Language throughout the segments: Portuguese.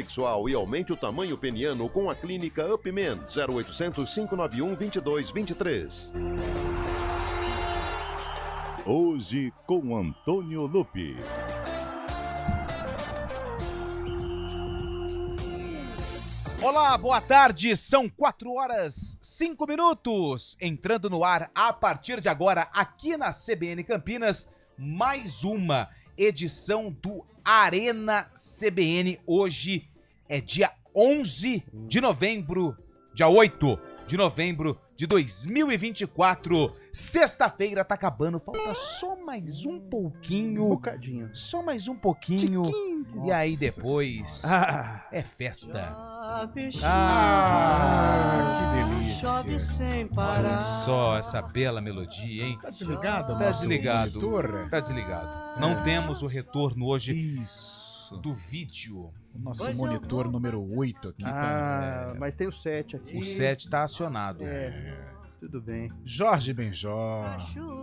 sexual e aumente o tamanho peniano com a clínica Upman 0800 591 2223. Hoje com Antônio Lupi. Olá, boa tarde, são 4h05, entrando no ar a partir de agora, aqui na CBN Campinas, mais uma edição do Arena CBN. Hoje é dia 11 de novembro, dia 8 de novembro de 2024, sexta-feira tá acabando, falta só mais um pouquinho, bocadinho. Só mais um pouquinho, Tiquinho. E aí depois é festa. Que delícia. Olha só essa bela melodia, hein? Tá desligado, Tá desligado. monitor? Tá desligado. Não temos o retorno hoje Isso. do vídeo. O nosso monitor número 8 aqui. Mas tem o 7 aqui. O 7 tá acionado. Tudo bem. Jorge Benjó.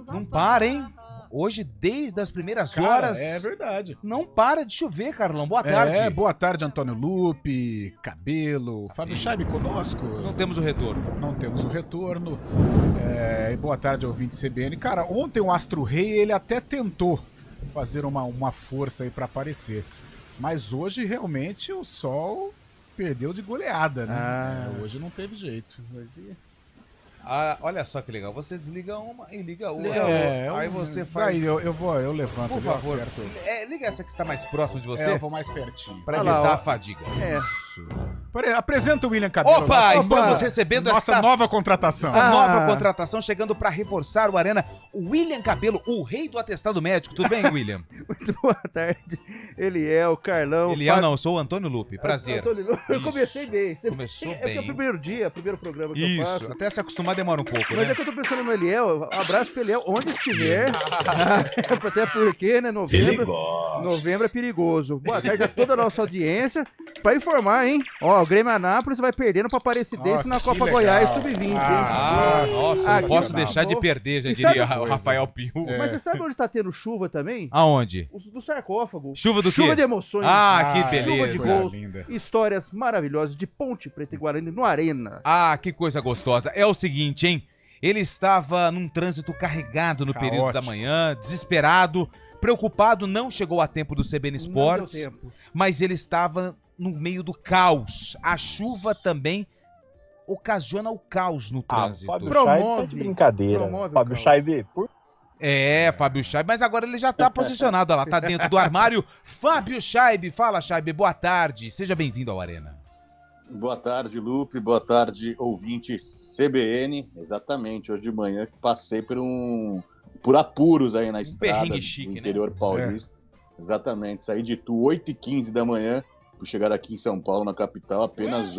Não para, hein? Hoje, desde as primeiras Cara, horas, é verdade. não para de chover, Carlão. Boa tarde. Boa tarde, Antônio Lupi, Cabelo, Fábio Chaib conosco. Não temos o retorno. Não temos o retorno. E boa tarde, ouvinte CBN. Cara, ontem o Astro Rei, ele até tentou fazer uma força aí pra aparecer. Mas hoje, realmente, o sol perdeu de goleada, né? Hoje não teve jeito. Olha só que legal. Você desliga uma e liga outra. Aí você faz... Aí eu levanto. Por eu favor, aperto. liga essa que está mais próximo de você. Eu vou mais pertinho. Pra Olha lá, evitar ó. a fadiga. Isso. Peraí, apresenta o William Cabelo. Opa, estamos recebendo nossa nova contratação. essa nova contratação chegando para reforçar o Arena. O William Cabelo, o rei do atestado médico. Tudo bem, William? Muito boa tarde. Ele é o Carlão. Não, eu sou o Antônio Lupi. Prazer. Eu comecei bem. Começou Porque é bem. o primeiro dia, primeiro programa que eu faço. Isso, até se acostumar demora um pouco, Mas né? é que eu tô pensando no Eliel. Abraço pro Eliel, onde estiver. Até porque, né, novembro é perigoso. Boa tarde a toda a nossa audiência. Pra informar, hein? Ó, o Grêmio Anápolis vai perdendo pra Aparecidense na Copa Goiás Sub-20, hein? Nossa, Aqui, não posso ó, deixar de perder, já E diria sabe o Rafael Pio. Mas você sabe onde tá tendo chuva também? Aonde? Do sarcófago. Chuva do quê? Chuva de emoções. Que Chuva de beleza. gols. Histórias maravilhosas de Ponte Preta e Guarani no Arena. Que coisa gostosa. É o seguinte, hein? Ele estava num trânsito carregado no período da manhã, desesperado, preocupado, não chegou a tempo do CBN Sports, Não deu tempo. mas ele estava no meio do caos. A chuva também ocasiona o caos no trânsito. Fábio Promove. Chaib tá de brincadeira. Promove o Fábio caos. Chaib, por Fábio Chaib, mas agora ele já tá posicionado, lá tá dentro do armário. Fábio Chaib, fala Chaib, boa tarde, seja bem-vindo ao Arena. Boa tarde, Lupe. Boa tarde, ouvinte CBN. Exatamente, hoje de manhã passei por apuros aí na estrada perrengue chique, do interior paulista. Exatamente, saí de Itu 8h15 da manhã, fui chegar aqui em São Paulo, na capital, apenas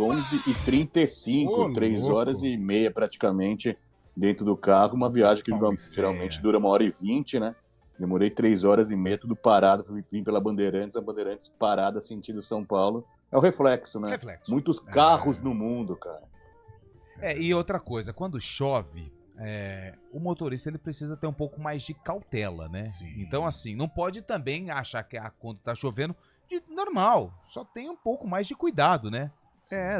11h35, 3 horas e meia praticamente dentro do carro. Uma viagem que geralmente dura 1h20, né? Demorei 3 horas e meia, tudo parado, vim pela Bandeirantes, a Bandeirantes parada sentido São Paulo. É o reflexo, né? Muitos carros no mundo, cara. E outra coisa, quando chove, o motorista ele precisa ter um pouco mais de cautela, né? Sim. Então, assim, não pode também achar que quando tá chovendo, normal, só tem um pouco mais de cuidado, né?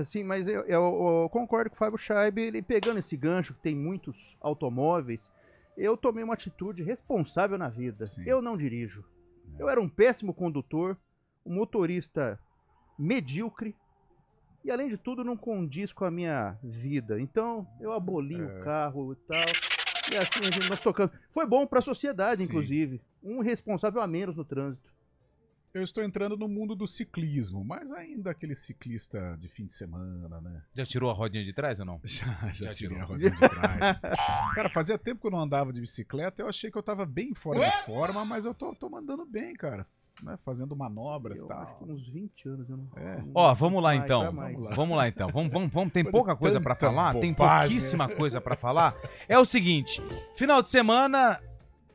Sim, mas eu concordo com o Fábio Chaib, ele pegando esse gancho que tem muitos automóveis, eu tomei uma atitude responsável na vida. Sim. Eu não dirijo. Eu era um péssimo condutor, um motorista medíocre e, além de tudo, não condiz com a minha vida. Então, eu aboli o carro e tal. E assim, nós tocamos. Foi bom para a sociedade, inclusive. Um responsável a menos no trânsito. Eu estou entrando no mundo do ciclismo, mas ainda aquele ciclista de fim de semana, né? Já tirou a rodinha de trás ou não? Já tirei a rodinha de trás. Cara, fazia tempo que eu não andava de bicicleta, eu achei que eu tava bem fora de forma, mas eu tô mandando bem, cara. Né? Fazendo manobras e tal. Acho que uns 20 anos. Eu não... Ó, vamos lá então. Mais. Vamos lá então. Vamos, tem pouca coisa pra falar, tem bobagem, pouquíssima coisa pra falar. É o seguinte, final de semana,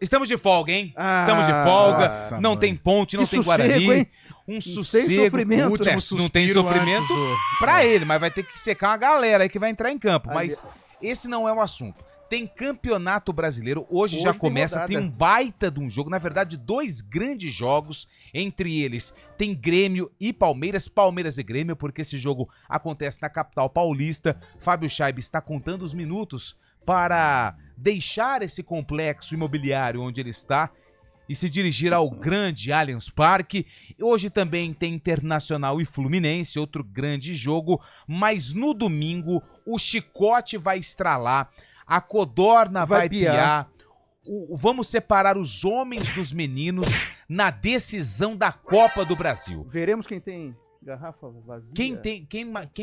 estamos de folga, hein? Estamos de folga, nossa, não mano. tem ponte, não Que tem sossego, Guarani. hein? Um Sem sossego. sofrimento. Putz, Último não tem suspiro sofrimento antes do- pra ele, mas vai ter que secar uma galera aí que vai entrar em campo. Ali- Mas esse não é o assunto. Tem Campeonato Brasileiro, hoje já Hoje tem começa, rodada. tem um baita de um jogo, na verdade 2 grandes jogos, entre eles tem Grêmio e Palmeiras e Grêmio, porque esse jogo acontece na capital paulista. Fábio Chaib está contando os minutos para deixar esse complexo imobiliário onde ele está e se dirigir ao grande Allianz Parque. Hoje também tem Internacional e Fluminense, outro grande jogo, mas no domingo o chicote vai estralar, a codorna vai piar. Vamos separar os homens dos meninos na decisão da Copa do Brasil. Veremos quem tem garrafa vazia. Quem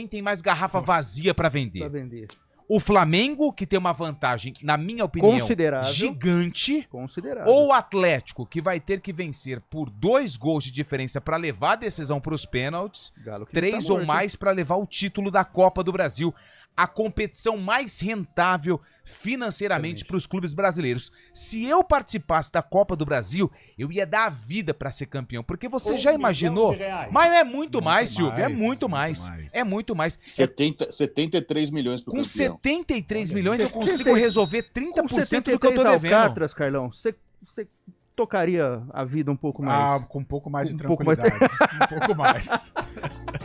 tem mais garrafa vazia para vender? Pra vender. O Flamengo, que tem uma vantagem, na minha opinião, Considerável. gigante. Considerável. Ou o Atlético, que vai ter que vencer por 2 gols de diferença para levar a decisão para os pênaltis, Galo que 3 tá ou morto. mais para levar o título da Copa do Brasil. A competição mais rentável financeiramente para os clubes brasileiros. Se eu participasse da Copa do Brasil, eu ia dar a vida para ser campeão, porque você já imaginou? Mas é muito mais, Silvio, é muito mais. É muito mais. 73 milhões pro Com campeão. 73 milhões eu 70 consigo resolver 30% Com do que eu 73 tô devendo. alcatras, Carlão, você tocaria a vida um pouco mais. Com um pouco mais de Um pouco mais- tranquilidade. Um pouco mais.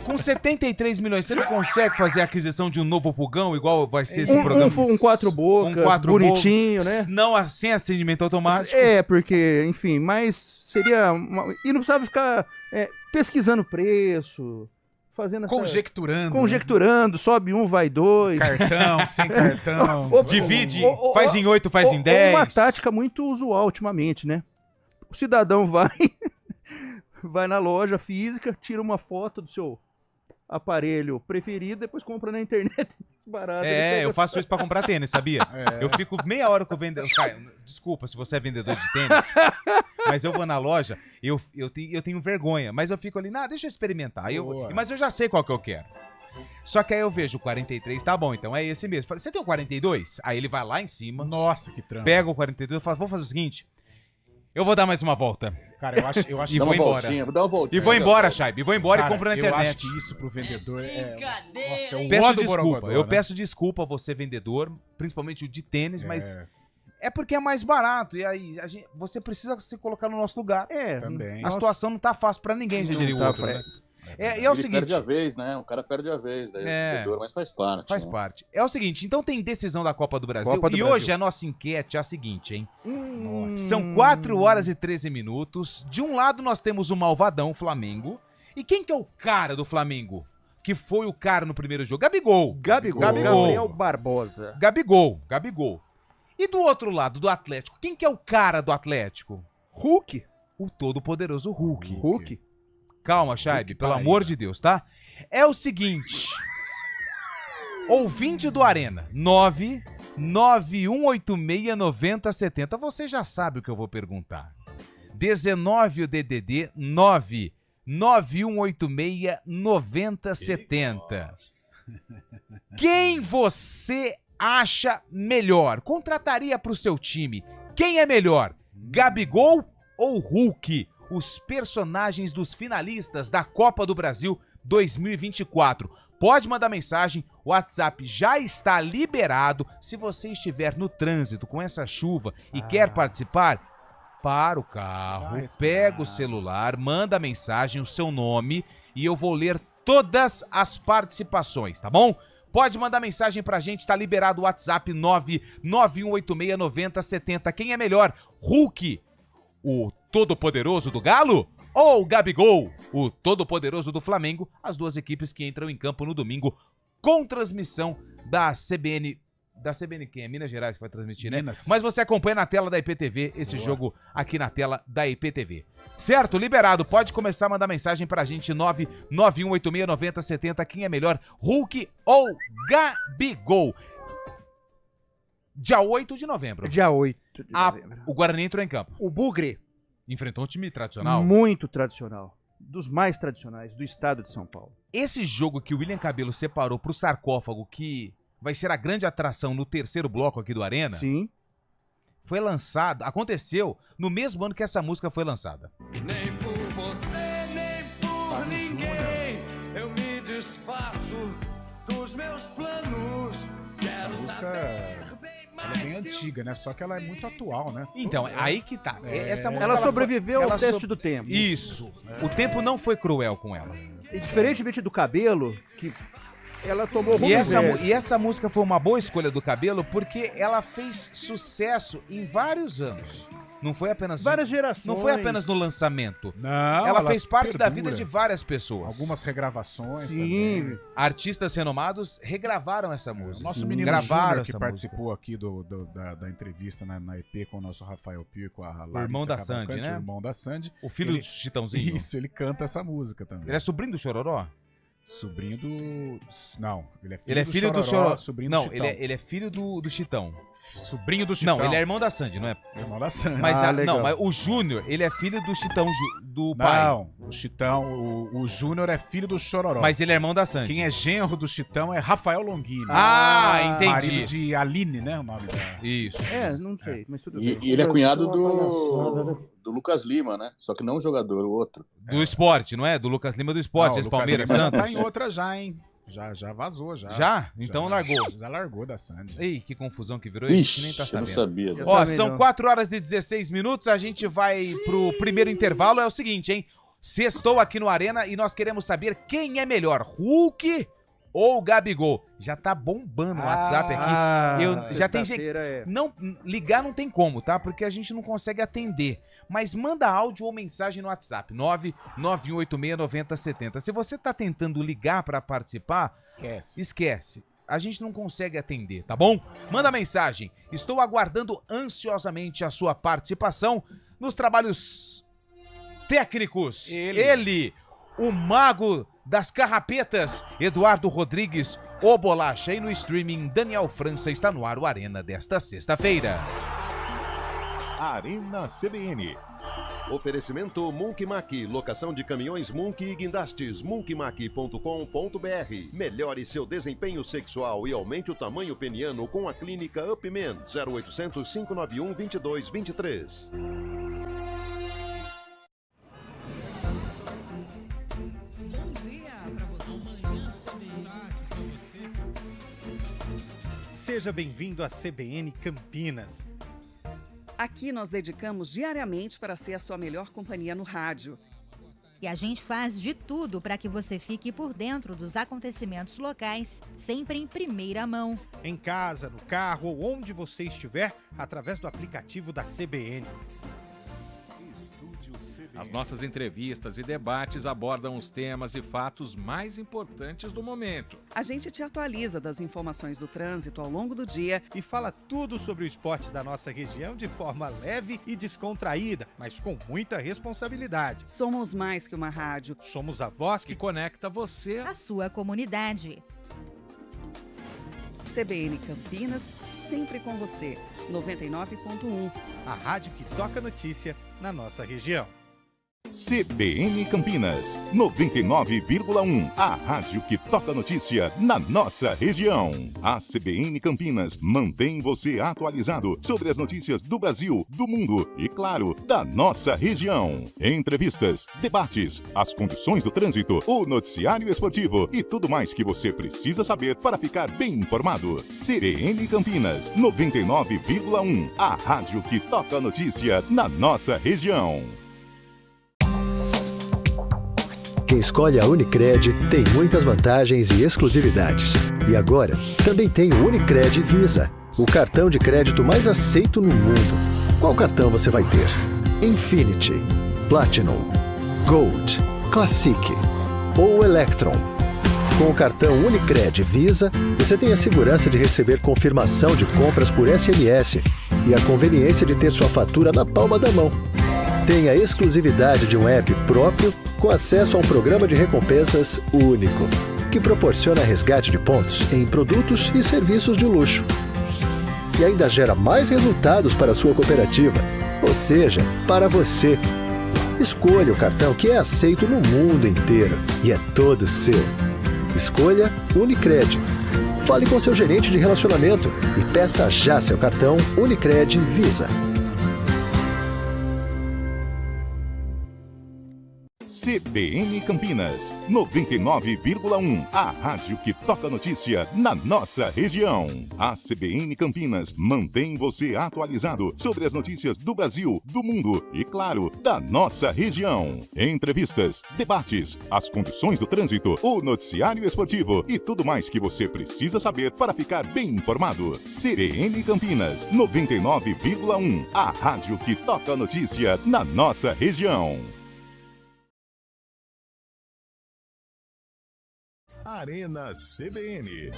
Com 73 milhões, você não consegue fazer a aquisição de um novo fogão, igual vai ser esse programa? Um 4 bocas, bonitinho, né? Não, sem acendimento automático. É, porque, enfim, mas seria... E não precisava ficar pesquisando preço, fazendo essa... Conjecturando, sobe um, vai dois. Cartão, sem cartão. Divide, faz em 8, faz em 10. Uma tática muito usual ultimamente, né? O cidadão vai na loja física, tira uma foto do seu aparelho preferido, depois compra na internet barato. Eu faço isso pra comprar tênis, sabia? Eu fico meia hora com o vendedor. Cara, desculpa se você é vendedor de tênis, mas eu vou na loja, eu tenho vergonha, mas eu fico ali, deixa eu experimentar. Mas eu já sei qual que eu quero. Só que aí eu vejo o 43, tá bom, então é esse mesmo. Falei, você tem o 42? Aí ele vai lá em cima, Nossa, que trampo. pega o 42 e fala, vamos fazer o seguinte, eu vou dar mais uma volta. Cara, eu acho E Dá vou uma embora. voltinha, vou dar uma voltinha. E vou embora, Chaib, vou embora Cara, e compro na eu acho internet. que isso pro vendedor Nossa, é um Peço ó do desculpa, Borogodó, eu né? peço desculpa a você vendedor, principalmente o de tênis, mas é porque é mais barato e aí você precisa se colocar no nosso lugar. Também. A situação não tá fácil pra ninguém, já Não diria o tá outro, fácil. né? E é o Ele seguinte, perde a vez, né? O cara perde a vez, daí o vendedor, mas faz parte. faz né? parte. É o seguinte, então tem decisão da Copa do Brasil Copa do e Brasil. hoje a nossa enquete é a seguinte, hein? São 4 horas e 13 minutos. De um lado nós temos o malvadão Flamengo. E quem que é o cara do Flamengo? Que foi o cara no primeiro jogo? Gabigol. Gabriel Barbosa. Gabigol. E do outro lado, do Atlético, quem que é o cara do Atlético? Hulk. O todo-poderoso Hulk. Hulk. Calma, Chaib, Hulk pelo tá aí, amor cara. de Deus, tá? É o seguinte. Ouvinte do Arena, 991869070. Você já sabe o que eu vou perguntar. 19 o DDD 991869070. Quem você acha melhor? Contrataria pro seu time. Quem é melhor? Gabigol ou Hulk? Os personagens dos finalistas da Copa do Brasil 2024. Pode mandar mensagem, o WhatsApp já está liberado. Se você estiver no trânsito com essa chuva e quer participar, para o carro, pega o celular, manda mensagem, o seu nome e eu vou ler todas as participações, tá bom? Pode mandar mensagem pra gente, tá liberado o WhatsApp 991869070. Quem é melhor? Hulk, o todo-poderoso do Galo? Ou Gabigol, o todo-poderoso do Flamengo? As duas equipes que entram em campo no domingo com transmissão da CBN. Da CBN quem? É Minas Gerais que vai transmitir, né? Minas. Mas você acompanha na tela da IPTV esse jogo aqui na tela da IPTV. Certo? Liberado. Pode começar a mandar mensagem pra gente 991869070. Quem é melhor? Hulk ou Gabigol? Dia 8 de novembro. Dia 8 de novembro. O Guarani entrou em campo. O Bugre, Enfrentou um time tradicional. muito tradicional. Dos mais tradicionais do estado de São Paulo. Esse jogo que o William Cabelo separou pro sarcófago, que vai ser a grande atração no terceiro bloco aqui do Arena, Sim. foi lançado, aconteceu no mesmo ano que essa música foi lançada. Nem por você, nem por ninguém. Eu me desfaço dos meus planos. Essa música Ela é bem antiga, né? Só que ela é muito atual, né? Então, aí que tá. Essa música, Ela sobreviveu ao ela teste do tempo. Isso. O tempo não foi cruel com ela. E diferentemente do Cabelo, que ela tomou E essa música foi uma boa escolha do Cabelo porque ela fez sucesso em vários anos. Não foi apenas várias gerações. Não foi apenas no lançamento. Não, ela fez parte da perdura. vida de várias pessoas. Algumas regravações Sim. também. Artistas renomados regravaram essa música. Nosso menino gravaram Júnior, que essa participou aqui da entrevista na EP com o nosso Rafael Pio, com a Larissa irmão da Cavalcante, Sandy, né? o irmão da Sandy. O filho Ele- do Chitãozinho. Isso, ele canta essa música também. Ele é sobrinho do Chororó? Sobrinho do... Não, ele é filho, Ele é filho do Chororó. Sobrinho Não, do Chitão. ele é filho do Chitão. Sobrinho do Chitão. Não, ele é irmão da Sandy, não é? irmão da Sandy. Mas, legal. não, mas o Júnior, ele é filho do Chitão, do pai. Não, o Chitão, o Júnior é filho do Chororó. Mas ele é irmão da Sandy. Quem é genro do Chitão é Rafael Longini. Ah, Marido entendi. de Aline, né? O nome dela. Isso. Não sei, mas tudo E bem. ele é cunhado do Lucas Lima, né? Só que não o jogador, o outro. Do esporte, não é? Do Lucas Lima do esporte, Não, o esse Lucas Palmeiras Lima Santos. já tá em outra já, hein? Já vazou, já. Já? Então largou. Já largou da Sandy. Ei, que confusão que virou. A gente nem Ixi, tá eu não sabendo. sabia. Eu Ó, também são não. 4 horas e 16 minutos, a gente vai pro primeiro intervalo. É o seguinte, hein? Sextou aqui no Arena e nós queremos saber quem é melhor, Hulk ou Gabigol. Já tá bombando o WhatsApp aqui. Já tem gente... sexta-feira Não, ligar não tem como, tá? Porque a gente não consegue atender. Mas manda áudio ou mensagem no WhatsApp, 991869070. Se você tá tentando ligar pra participar, esquece. A gente não consegue atender, tá bom? Manda mensagem. Estou aguardando ansiosamente a sua participação nos trabalhos técnicos. Ele, o mago das carrapetas, Eduardo Rodrigues, o Bolacha. E no streaming, Daniel França. Está no ar o Arena desta sexta-feira. Arena CBN. Oferecimento Monkey Mack, locação de caminhões Monkey e guindastes, monkeymack.com.br. Melhore seu desempenho sexual e aumente o tamanho peniano com a clínica Upman, 0800 591 2223. Seja bem-vindo à CBN Campinas. Aqui nós dedicamos diariamente para ser a sua melhor companhia no rádio. E a gente faz de tudo para que você fique por dentro dos acontecimentos locais, sempre em primeira mão. Em casa, no carro ou onde você estiver, através do aplicativo da CBN. As nossas entrevistas e debates abordam os temas e fatos mais importantes do momento. A gente te atualiza das informações do trânsito ao longo do dia E fala tudo sobre o esporte da nossa região de forma leve e descontraída, mas com muita responsabilidade. Somos mais que uma rádio. Somos a voz Que que conecta você. A sua comunidade. CBN Campinas, sempre com você. 99.1. a rádio que toca notícia na nossa região. CBN Campinas, 99,1. A rádio que toca notícia na nossa região. A CBN Campinas mantém você atualizado sobre as notícias do Brasil, do mundo e, claro, da nossa região. Entrevistas, debates, as condições do trânsito, o noticiário esportivo e tudo mais que você precisa saber para ficar bem informado. CBN Campinas, 99,1. A rádio que toca notícia na nossa região. Quem escolhe a Unicred tem muitas vantagens e exclusividades. E agora, também tem o Unicred Visa, o cartão de crédito mais aceito no mundo. Qual cartão você vai ter? Infinity, Platinum, Gold, Classic ou Electron? Com o cartão Unicred Visa, você tem a segurança de receber confirmação de compras por SMS e a conveniência de ter sua fatura na palma da mão. Tem a exclusividade de um app próprio com acesso a um programa de recompensas único, que proporciona resgate de pontos em produtos e serviços de luxo. E ainda gera mais resultados para a sua cooperativa, ou seja, para você. Escolha o cartão que é aceito no mundo inteiro e é todo seu. Escolha Unicred. Fale com seu gerente de relacionamento e peça já seu cartão Unicred Visa. CBN Campinas, 99,1. A rádio que toca notícia na nossa região. A CBN Campinas mantém você atualizado sobre as notícias do Brasil, do mundo e, claro, da nossa região. Entrevistas, debates, as condições do trânsito, o noticiário esportivo e tudo mais que você precisa saber para ficar bem informado. CBN Campinas, 99,1. A rádio que toca a notícia na nossa região. Arena CBN.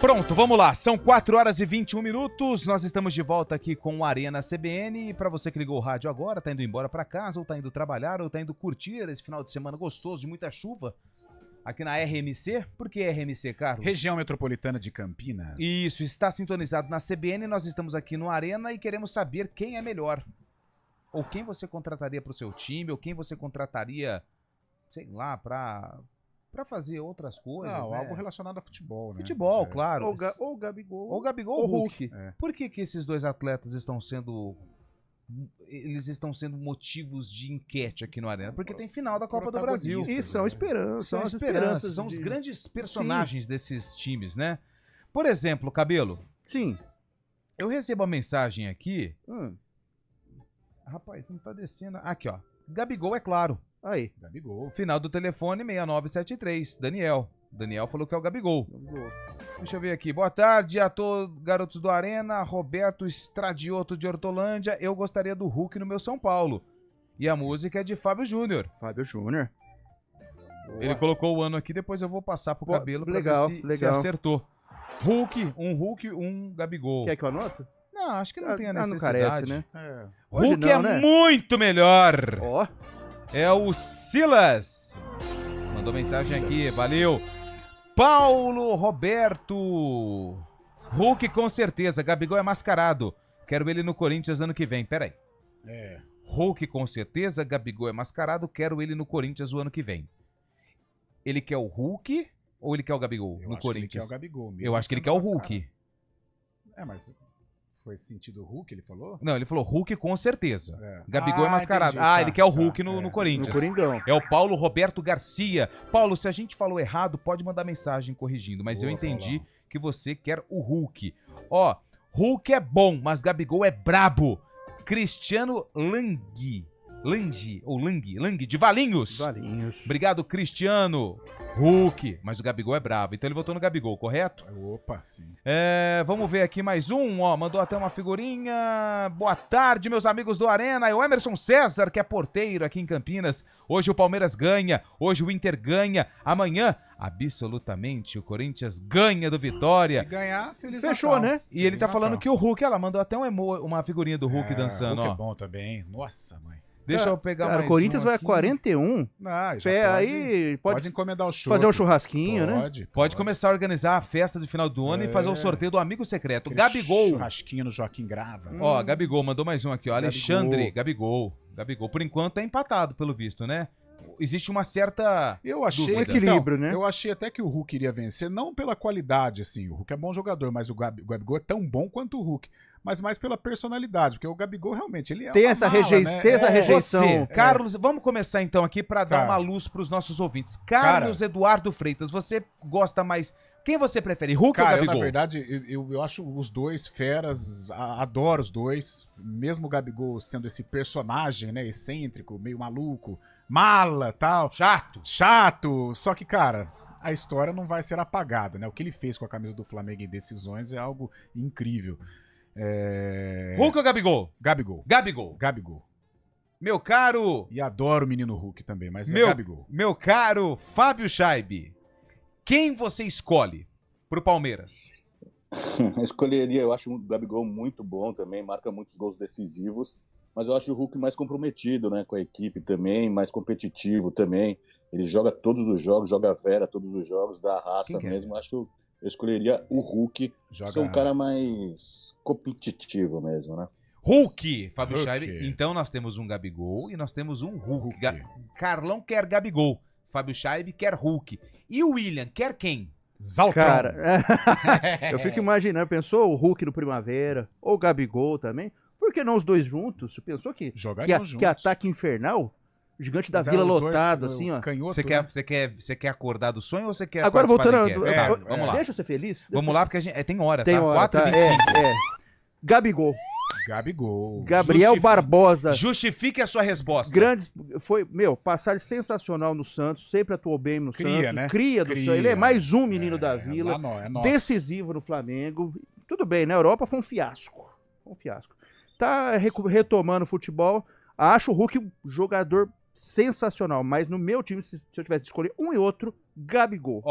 Pronto, vamos lá. São 4 horas e 21 minutos. Nós estamos de volta aqui com o Arena CBN. E para você que ligou o rádio agora, tá indo embora para casa, ou tá indo trabalhar, ou tá indo curtir esse final de semana gostoso de muita chuva aqui na RMC. Por que RMC, Carlos? Região Metropolitana de Campinas. Isso, está sintonizado na CBN. Nós estamos aqui no Arena e queremos saber quem é melhor. Ou quem você contrataria para o seu time, ou quem você contrataria, sei lá, para fazer outras coisas. Não, né? algo relacionado a futebol, né? Futebol, claro. Ou Gabigol. Ou Gabigol ou Hulk. É. Por que esses dois atletas estão sendo... Eles estão sendo motivos de enquete aqui no Arena? Porque tem final da Copa do Brasil. E são esperanças. São as esperanças. São os grandes personagens desses times, né? Por exemplo, Cabelo. Sim. Eu recebo a mensagem aqui... Rapaz, não tá descendo. Aqui, ó. Gabigol, é claro. Aí. Gabigol. Final do telefone 6973. Daniel. Daniel falou que é o Gabigol. Deixa eu ver aqui. Boa tarde a todos, garotos do Arena. Roberto Estradioto de Hortolândia. Eu gostaria do Hulk no meu São Paulo. E a música é de Fábio Júnior. Fábio Júnior. Ele colocou o ano aqui, depois eu vou passar pro Cabelo pra legal, ver se acertou. Hulk, um Gabigol. Quer que eu anote? Não, acho que não tem a não necessidade. carece, né? Hulk não, é né? muito melhor. Ó. É o Silas. Mandou mensagem aqui, valeu. Paulo Roberto. Hulk com certeza, Gabigol é mascarado. Quero ele no Corinthians ano que vem. Pera aí. Hulk com certeza, Gabigol é mascarado. Quero ele no Corinthians o ano que vem. Ele quer o Hulk ou ele quer o Gabigol no Corinthians? Ele quer o Gabigol mesmo. Eu acho que ele quer o Hulk. Mas foi sentido Hulk, ele falou? Não, ele falou Hulk com certeza. Gabigol é mascarado. Entendi, ele quer o Hulk no Corinthians. No Coringão. É o Paulo Roberto Garcia. Paulo, se a gente falou errado, pode mandar mensagem corrigindo, mas eu entendi que você quer o Hulk. Ó, Hulk é bom, mas Gabigol é brabo. Cristiano Lange, de Valinhos. Obrigado, Cristiano. Hulk, mas o Gabigol é bravo. Então ele votou no Gabigol, correto? Opa, sim. Vamos ver aqui mais um, ó. Mandou até uma figurinha. Boa tarde, meus amigos do Arena. É o Emerson César, que é porteiro aqui em Campinas. Hoje o Palmeiras ganha, hoje o Inter ganha. Amanhã, absolutamente, o Corinthians ganha do Vitória. Se ganhar, feliz Fechou, Natal. né? E ele tá falando que o Hulk, ela mandou até uma figurinha do Hulk dançando, Hulk ó. é bom também. Nossa, mãe. Deixa eu pegar Cara, mais o Corinthians um vai aqui. a 41. Aí pode encomendar o show. fazer um churrasquinho, né? Pode começar a organizar a festa de final do ano e fazer o sorteio do amigo secreto. Aquele Gabigol. Churrasquinho no Joaquim Grava. Ó, Gabigol, mandou mais um aqui, ó. Alexandre, Gabigol. Por enquanto é empatado, pelo visto, né? Existe uma certa Eu achei dúvida. equilíbrio, né? Eu achei até que o Hulk iria vencer, não pela qualidade, assim. O Hulk é bom jogador, mas o Gabigol é tão bom quanto o Hulk. Mas mais pela personalidade, porque o Gabigol realmente, ele é Tem uma essa mala, rejeição, né? tem essa rejeição. Você, Carlos, vamos começar então aqui pra dar uma luz pros nossos ouvintes. Carlos Eduardo Freitas, você gosta mais... Quem você prefere, Hulk ou Gabigol? Na verdade, eu acho os dois feras, adoro os dois. Mesmo o Gabigol sendo esse personagem, né, excêntrico, meio maluco, mala, tal. Chato. Só que, cara, a história não vai ser apagada, né? O que ele fez com a camisa do Flamengo em decisões é algo incrível. Hulk ou Gabigol? Gabigol. Meu caro... E adoro o menino Hulk também, mas é Gabigol. Meu caro Fábio Scheibe, quem você escolhe pro Palmeiras? Escolheria, eu acho o Gabigol muito bom também, marca muitos gols decisivos. mas eu acho o Hulk mais comprometido, né, com a equipe também, mais competitivo também. Ele joga todos os jogos, joga a Vera todos os jogos, dá raça mesmo. Acho que eu escolheria o Hulk, sou um cara mais competitivo mesmo, né? Hulk, Fábio Scheibe. Então nós temos um Gabigol e nós temos um Hulk. Carlão quer Gabigol, Fábio Scheibe quer Hulk. E o William quer quem? Zaltrão. Cara, eu fico imaginando, pensou o Hulk no Primavera, ou o Gabigol também? Por que não os dois juntos? Você pensou que ataque infernal? O Gigante da Vila lotado, assim, ó. Você quer acordar do sonho ou você quer agora voltando, vamos lá. Deixa eu ser feliz. Vamos lá, porque a gente, tem hora, tem tá? Hora, 4h25. Gabigol. Gabriel Barbosa. Justifique a sua resposta. Passagem sensacional no Santos, sempre atuou bem no Santos. Né? Cria do Santos. Ele é mais um menino da Vila. Decisivo no Flamengo. Tudo bem, na Europa foi um fiasco. Tá retomando o futebol. Acho o Hulk um jogador sensacional, mas no meu time, se eu tivesse que escolher um e outro, Gabigol.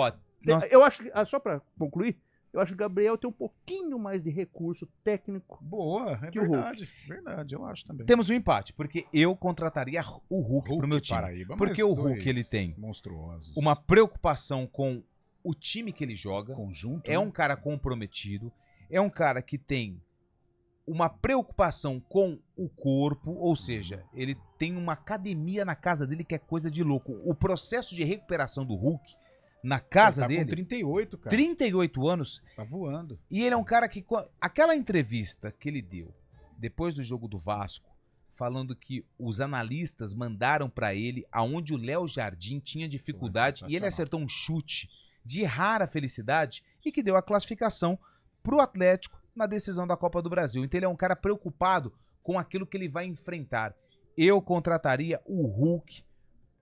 Eu acho que, só pra concluir, eu acho que o Gabriel tem um pouquinho mais de recurso técnico. Boa, que o Hulk. Verdade, eu acho também. Temos um empate, porque eu contrataria o Hulk pro meu time. Paraíba, porque o Hulk, ele tem monstruosos. Uma preocupação com o time que ele joga. Conjunto. É um cara comprometido. É um cara que tem uma preocupação com o corpo, ou seja, ele tem uma academia na casa dele que é coisa de louco. O processo de recuperação do Hulk na casa dele... Ele tá com 38, cara. 38 anos. Tá voando. E ele é um cara que... Aquela entrevista que ele deu depois do jogo do Vasco, falando que os analistas mandaram pra ele aonde o Léo Jardim tinha dificuldade e ele acertou um chute de rara felicidade e que deu a classificação pro Atlético na decisão da Copa do Brasil. Então ele é um cara preocupado com aquilo que ele vai enfrentar. Eu contrataria o Hulk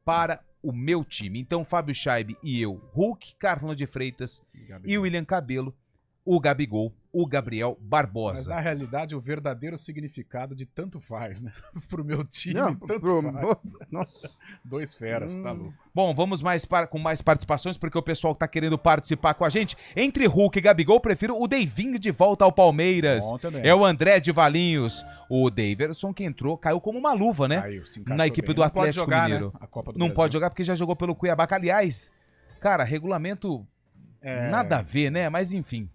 para o meu time. Então Fábio Scheibe e eu, Hulk, Carlão de Freitas e o William Cabelo, o Gabigol, o Gabriel Barbosa. Mas na realidade o verdadeiro significado de tanto faz, né? Pro meu time, tanto faz. Nossa. Dois feras, tá louco. Bom, vamos com mais participações, porque o pessoal tá querendo participar com a gente. Entre Hulk e Gabigol, prefiro o Deivinho de volta ao Palmeiras. É o André de Valinhos. O Daverson que entrou, caiu como uma luva, né? Na equipe do Atlético Mineiro. Né? A Copa do Não Brasil. pode jogar porque já jogou pelo Cuiabá. Aliás, cara, regulamento nada a ver, né? Mas enfim.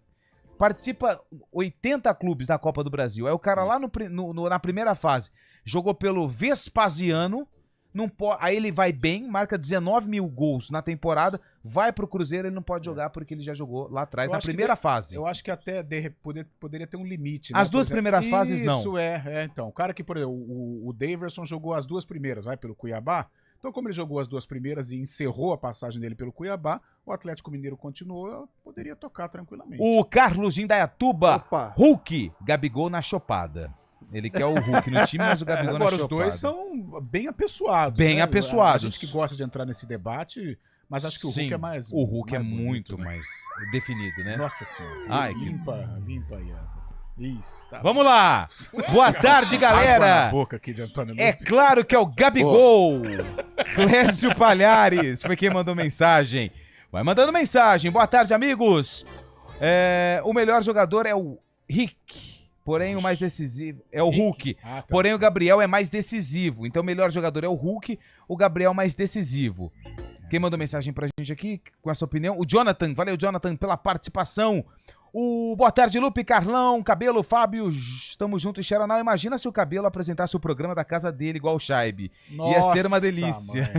Participa 80 clubes da Copa do Brasil. É o cara lá na primeira fase. Jogou pelo Vespasiano. Aí ele vai bem, marca 19 mil gols na temporada. Vai pro Cruzeiro, ele não pode jogar porque ele já jogou lá atrás, na primeira fase. Eu acho que até poderia ter um limite. As duas primeiras fases, não. Isso então. O cara que, por exemplo, o Daverson jogou as duas primeiras, vai pelo Cuiabá. Então, como ele jogou as duas primeiras e encerrou a passagem dele pelo Cuiabá, o Atlético Mineiro continuou, poderia tocar tranquilamente. O Carlos Indaiatuba, Hulk, Gabigol na chopada. Ele quer o Hulk no time, mas o Gabigol na chopada. Agora, os dois são bem apessoados. Bem apessoados. A gente que gosta de entrar nesse debate, mas acho que o Hulk é mais... O Hulk mais é bonito, muito né? mais definido, né? Nossa Senhora. Ai, limpa aí, ó. Isso, tá. Vamos lá! Boa tarde, galera! Água na boca aqui de Antônio É claro que é o Gabigol! Clécio Palhares foi quem mandou mensagem. Vai mandando mensagem. Boa tarde, amigos! O melhor jogador é o Rick, porém o mais decisivo é o Hulk. Porém o Gabriel é mais decisivo. Então o melhor jogador é o Hulk, o Gabriel mais decisivo. Quem mandou mensagem pra gente aqui com essa opinião? O Jonathan. Valeu, Jonathan, pela participação. Boa tarde, Lupe, Carlão, Cabelo, Fábio, estamos juntos em Xeranal. Imagina se o Cabelo apresentasse o programa da casa dele igual o Scheibe. Ia ser uma delícia.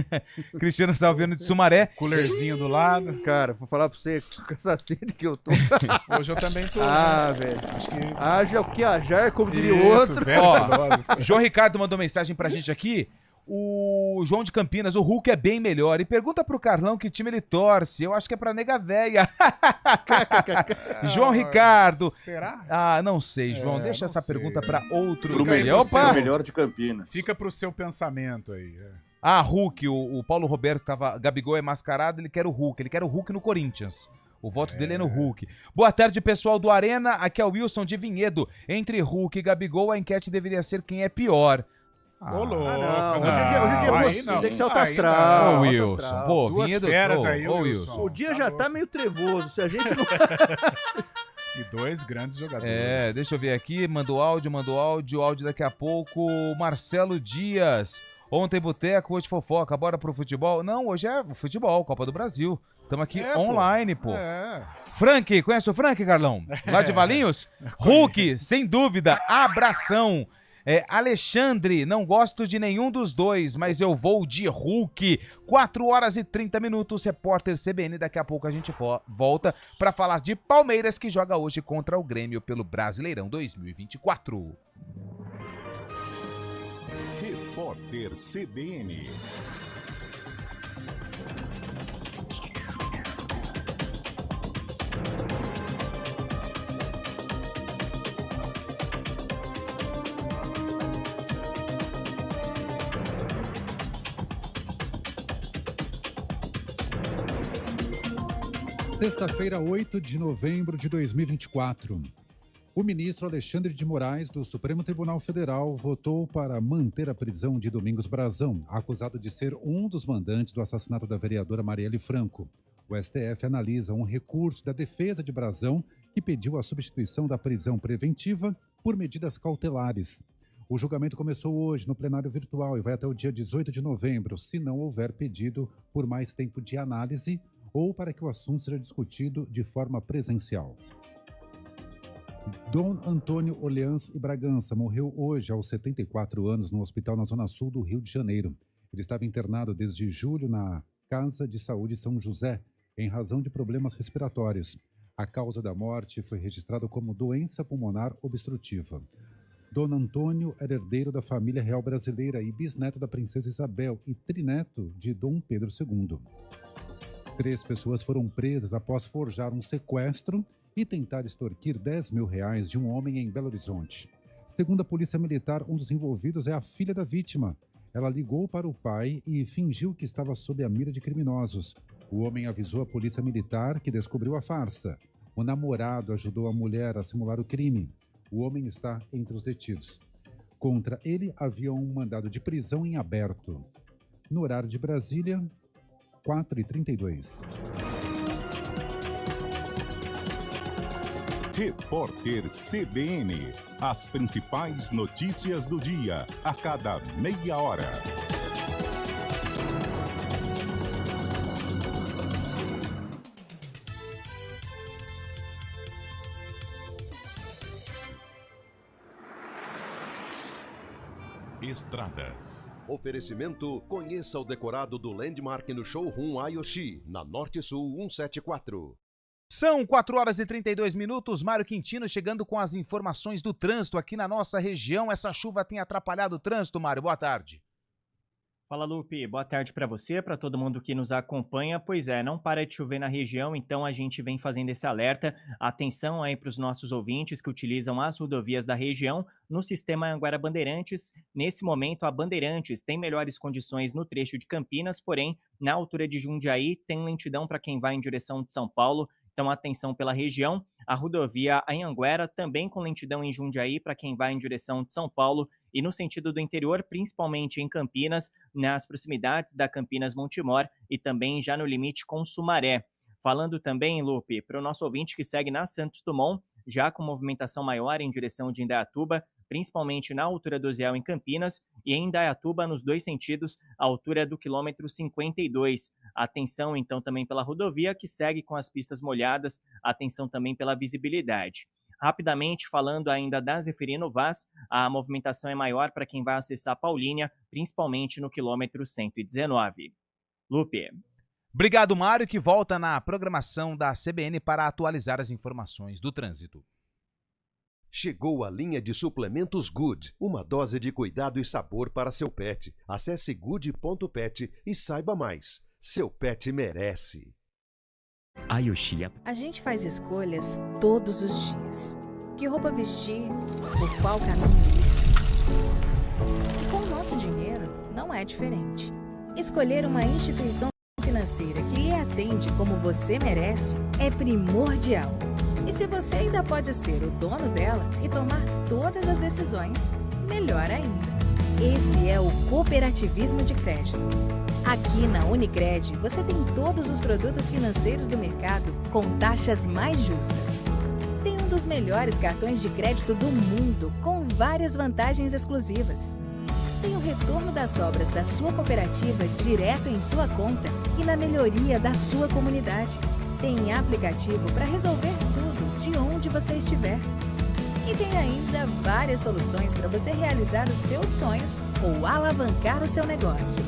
Cristiano Salviano de Sumaré. Coolerzinho do lado. Cara, vou falar pra você, com essa sede que eu tô. Hoje eu também tô. Velho. Acho que... Haja o que hajar, como diria o outro. João Ricardo mandou mensagem pra gente aqui. O João de Campinas, o Hulk é bem melhor. E pergunta pro Carlão que time ele torce. Eu acho que é pra nega véia. João Ricardo. Será? Não sei, João. Deixa essa pergunta pra outro. O melhor de Campinas. Fica pro seu pensamento aí. Hulk, o Paulo Roberto tava. Gabigol é mascarado, ele quer o Hulk. Ele quer o Hulk no Corinthians. O voto dele é no Hulk. Boa tarde, pessoal do Arena. Aqui é o Wilson de Vinhedo. Entre Hulk e Gabigol, a enquete deveria ser quem é pior. Ô, louco. Hoje em dia tem que ser alto astral. Ô, Wilson. Pô, Duas Vinhedo. feras aí, Wilson. O dia já tá meio trevoso. Se a gente não... E 2 grandes jogadores. Deixa eu ver aqui, mandou áudio daqui a pouco. Marcelo Dias. Ontem boteco, hoje fofoca, bora pro futebol? Não, hoje é futebol, Copa do Brasil. Estamos aqui online, pô. Frank, conhece o Frank, Carlão? Lá de Valinhos? Hulk, sem dúvida, abração. Alexandre, não gosto de nenhum dos dois, mas eu vou de Hulk. 4h30, repórter CBN. Daqui a pouco a gente volta para falar de Palmeiras, que joga hoje contra o Grêmio pelo Brasileirão 2024. Repórter CBN. Sexta-feira, 8 de novembro de 2024. O ministro Alexandre de Moraes, do Supremo Tribunal Federal, votou para manter a prisão de Domingos Brazão, acusado de ser um dos mandantes do assassinato da vereadora Marielle Franco. O STF analisa um recurso da defesa de Brazão, que pediu a substituição da prisão preventiva por medidas cautelares. O julgamento começou hoje no plenário virtual e vai até o dia 18 de novembro, se não houver pedido por mais tempo de análise ou para que o assunto seja discutido de forma presencial. Dom Antônio Orleans e Bragança morreu hoje aos 74 anos no hospital na Zona Sul do Rio de Janeiro. Ele estava internado desde julho na Casa de Saúde São José, em razão de problemas respiratórios. A causa da morte foi registrada como doença pulmonar obstrutiva. Dom Antônio era herdeiro da família real brasileira e bisneto da princesa Isabel e trineto de Dom Pedro II. 3 pessoas foram presas após forjar um sequestro e tentar extorquir R$10 mil de um homem em Belo Horizonte. Segundo a Polícia Militar, um dos envolvidos é a filha da vítima. Ela ligou para o pai e fingiu que estava sob a mira de criminosos. O homem avisou a Polícia Militar, que descobriu a farsa. O namorado ajudou a mulher a simular o crime. O homem está entre os detidos. Contra ele havia um mandado de prisão em aberto. No horário de Brasília, 4h32. Repórter CBN. As principais notícias do dia, a cada meia hora. Estradas. Oferecimento: conheça o decorado do Landmark no Showroom Ayoshi, na Norte Sul 174. São 4h32, Mário Quintino chegando com as informações do trânsito aqui na nossa região. Essa chuva tem atrapalhado o trânsito, Mário, boa tarde. Fala, Lupe, boa tarde para você, para todo mundo que nos acompanha. Pois é, não para de chover na região, então a gente vem fazendo esse alerta. Atenção aí para os nossos ouvintes que utilizam as rodovias da região no sistema Anhanguera Bandeirantes. Nesse momento, a Bandeirantes tem melhores condições no trecho de Campinas, porém, na altura de Jundiaí, tem lentidão para quem vai em direção de São Paulo. Então, atenção pela região. A rodovia Anhanguera também com lentidão em Jundiaí para quem vai em direção de São Paulo e no sentido do interior, principalmente em Campinas, nas proximidades da Campinas Montemor e também já no limite com Sumaré. Falando também, Lupe, para o nosso ouvinte que segue na Santos Dumont, já com movimentação maior em direção de Indaiatuba, principalmente na altura do Ziel em Campinas e em Indaiatuba nos dois sentidos, à altura do quilômetro 52. Atenção então também pela rodovia que segue com as pistas molhadas, atenção também pela visibilidade. Rapidamente, falando ainda da Zeferino Vaz, a movimentação é maior para quem vai acessar Paulínia, principalmente no quilômetro 119. Lupe. Obrigado, Mário, que volta na programação da CBN para atualizar as informações do trânsito. Chegou a linha de suplementos Good, uma dose de cuidado e sabor para seu pet. Acesse good.pet e saiba mais. Seu pet merece. Ayoshi. A gente faz escolhas todos os dias. Que roupa vestir, por qual caminho ir. E com o nosso dinheiro não é diferente. Escolher uma instituição financeira que lhe atende como você merece é primordial. E se você ainda pode ser o dono dela e tomar todas as decisões, melhor ainda. Esse é o cooperativismo de crédito. Aqui na Unicred, você tem todos os produtos financeiros do mercado com taxas mais justas. Tendo dos melhores cartões de crédito do mundo, com várias vantagens exclusivas. Tem o retorno das sobras da sua cooperativa direto em sua conta e na melhoria da sua comunidade. Tem aplicativo para resolver tudo de onde você estiver. E tem ainda várias soluções para você realizar os seus sonhos ou alavancar o seu negócio.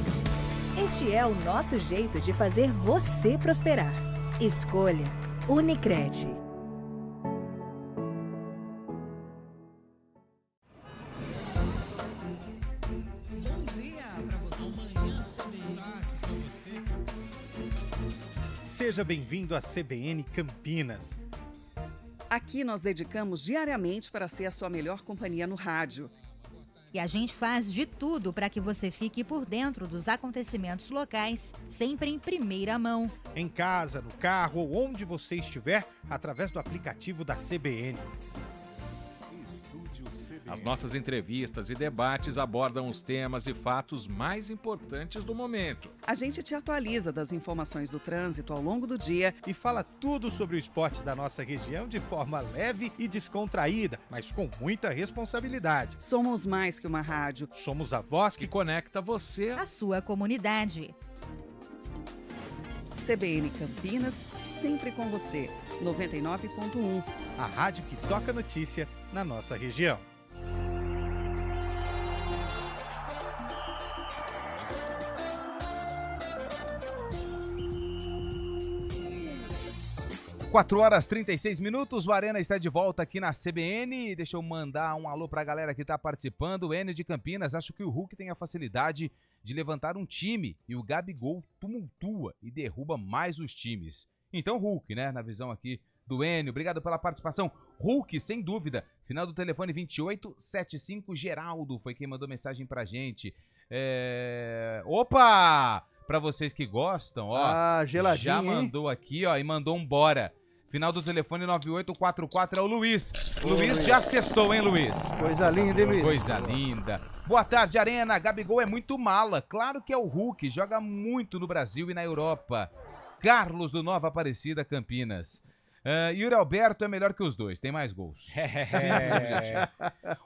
Este é o nosso jeito de fazer você prosperar. Escolha Unicred. Seja bem-vindo à CBN Campinas. Aqui nós dedicamos diariamente para ser a sua melhor companhia no rádio. E a gente faz de tudo para que você fique por dentro dos acontecimentos locais, sempre em primeira mão. Em casa, no carro ou onde você estiver, através do aplicativo da CBN. As nossas entrevistas e debates abordam os temas e fatos mais importantes do momento. A gente te atualiza das informações do trânsito ao longo do dia E fala tudo sobre o esporte da nossa região de forma leve e descontraída, mas com muita responsabilidade. Somos mais que uma rádio. Somos a voz que conecta você à sua comunidade. CBN Campinas, sempre com você. 99.1. A rádio que toca notícia na nossa região. Quatro horas 36 minutos, o Arena está de volta aqui na CBN. Deixa eu mandar um alô pra galera que tá participando. O Enio de Campinas, acho que o Hulk tem a facilidade de levantar um time e o Gabigol tumultua e derruba mais os times. Então Hulk, né, na visão aqui do Enio. Obrigado pela participação. Hulk, sem dúvida. Final do telefone 2875, Geraldo foi quem mandou mensagem pra gente. Opa! Pra vocês que gostam, ó. Geladinho, já mandou aqui, ó, e mandou um bora. Final do telefone 9844 é o Luiz. Luiz já sextou, hein, Luiz? Coisa linda, hein, Luiz? Coisa linda. Boa tarde, Arena. Gabigol é muito mala. Claro que é o Hulk. Joga muito no Brasil e na Europa. Carlos do Nova Aparecida, Campinas. Yuri Alberto é melhor que os dois. Tem mais gols.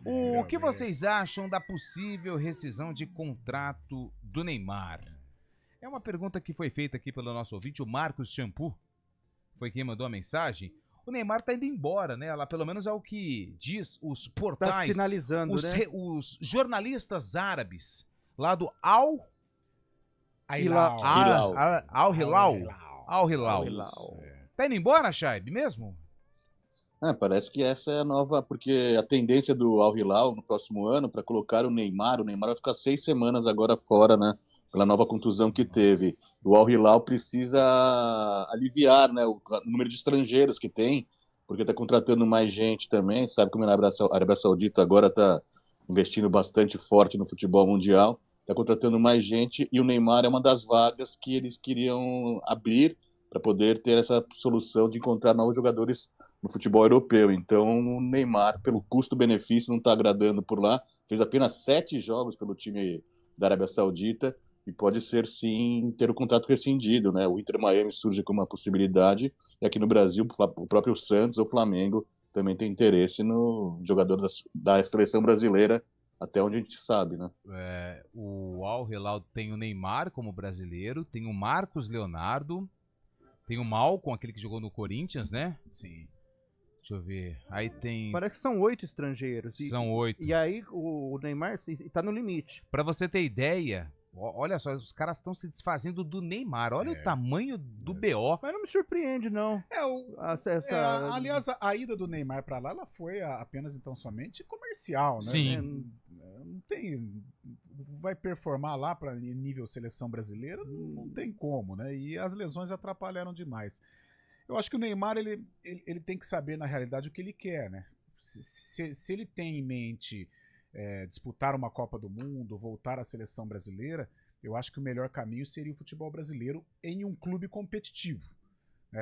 O que vocês acham da possível rescisão de contrato do Neymar? É uma pergunta que foi feita aqui pelo nosso ouvinte, o Marcos Shampoo. Foi quem mandou a mensagem. O Neymar tá indo embora, né? Lá, pelo menos é o que diz os portais. Tá sinalizando, né? Os jornalistas árabes lá do Al Hilal. Tá indo embora, Shaib, mesmo? Parece que essa é a nova, porque a tendência do Al Hilal no próximo ano para colocar o Neymar vai ficar 6 semanas agora fora, né? Pela nova contusão que teve. O Al Hilal precisa aliviar, né, o número de estrangeiros que tem, porque está contratando mais gente também. Sabe como a Arábia Saudita agora está investindo bastante forte no futebol mundial, está contratando mais gente e o Neymar é uma das vagas que eles queriam abrir para poder ter essa solução de encontrar novos jogadores no futebol europeu. Então, o Neymar, pelo custo-benefício, não está agradando por lá. Fez apenas 7 jogos pelo time da Arábia Saudita e pode ser, sim, ter o contrato rescindido, né? O Inter Miami surge como uma possibilidade e aqui no Brasil, o próprio Santos ou Flamengo também tem interesse no jogador da seleção brasileira, até onde a gente sabe, né? O Al Hilal tem o Neymar como brasileiro, tem o Marcos Leonardo, tem o Malcom, aquele que jogou no Corinthians, né? Sim. Deixa eu ver. Aí tem... Parece que são 8 estrangeiros. São 8. E aí o Neymar tá no limite. Pra você ter ideia, olha só, os caras estão se desfazendo do Neymar. Olha o tamanho do BO. Mas não me surpreende, não. Aliás, a ida do Neymar pra lá, ela foi apenas, então, somente comercial, né? Sim. Não tem... Vai performar lá para nível seleção brasileira? Não tem como, né? E as lesões atrapalharam demais. Eu acho que o Neymar, ele tem que saber, na realidade, o que ele quer, né? Se ele tem em mente disputar uma Copa do Mundo, voltar à seleção brasileira, eu acho que o melhor caminho seria o futebol brasileiro em um clube competitivo.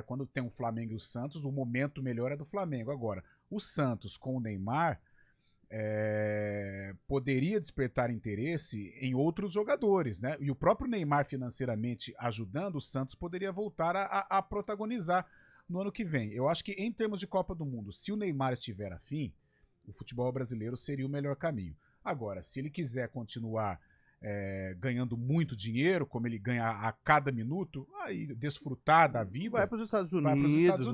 Quando tem o Flamengo e o Santos, o momento melhor é do Flamengo. Agora, o Santos com o Neymar poderia despertar interesse em outros jogadores, né? E o próprio Neymar financeiramente ajudando, o Santos poderia voltar a protagonizar no ano que vem. Eu acho que em termos de Copa do Mundo, se o Neymar estiver afim, o futebol brasileiro seria o melhor caminho. Agora, se ele quiser continuar ganhando muito dinheiro, como ele ganha a cada minuto, aí desfrutar da vida... Vai para os Estados Unidos,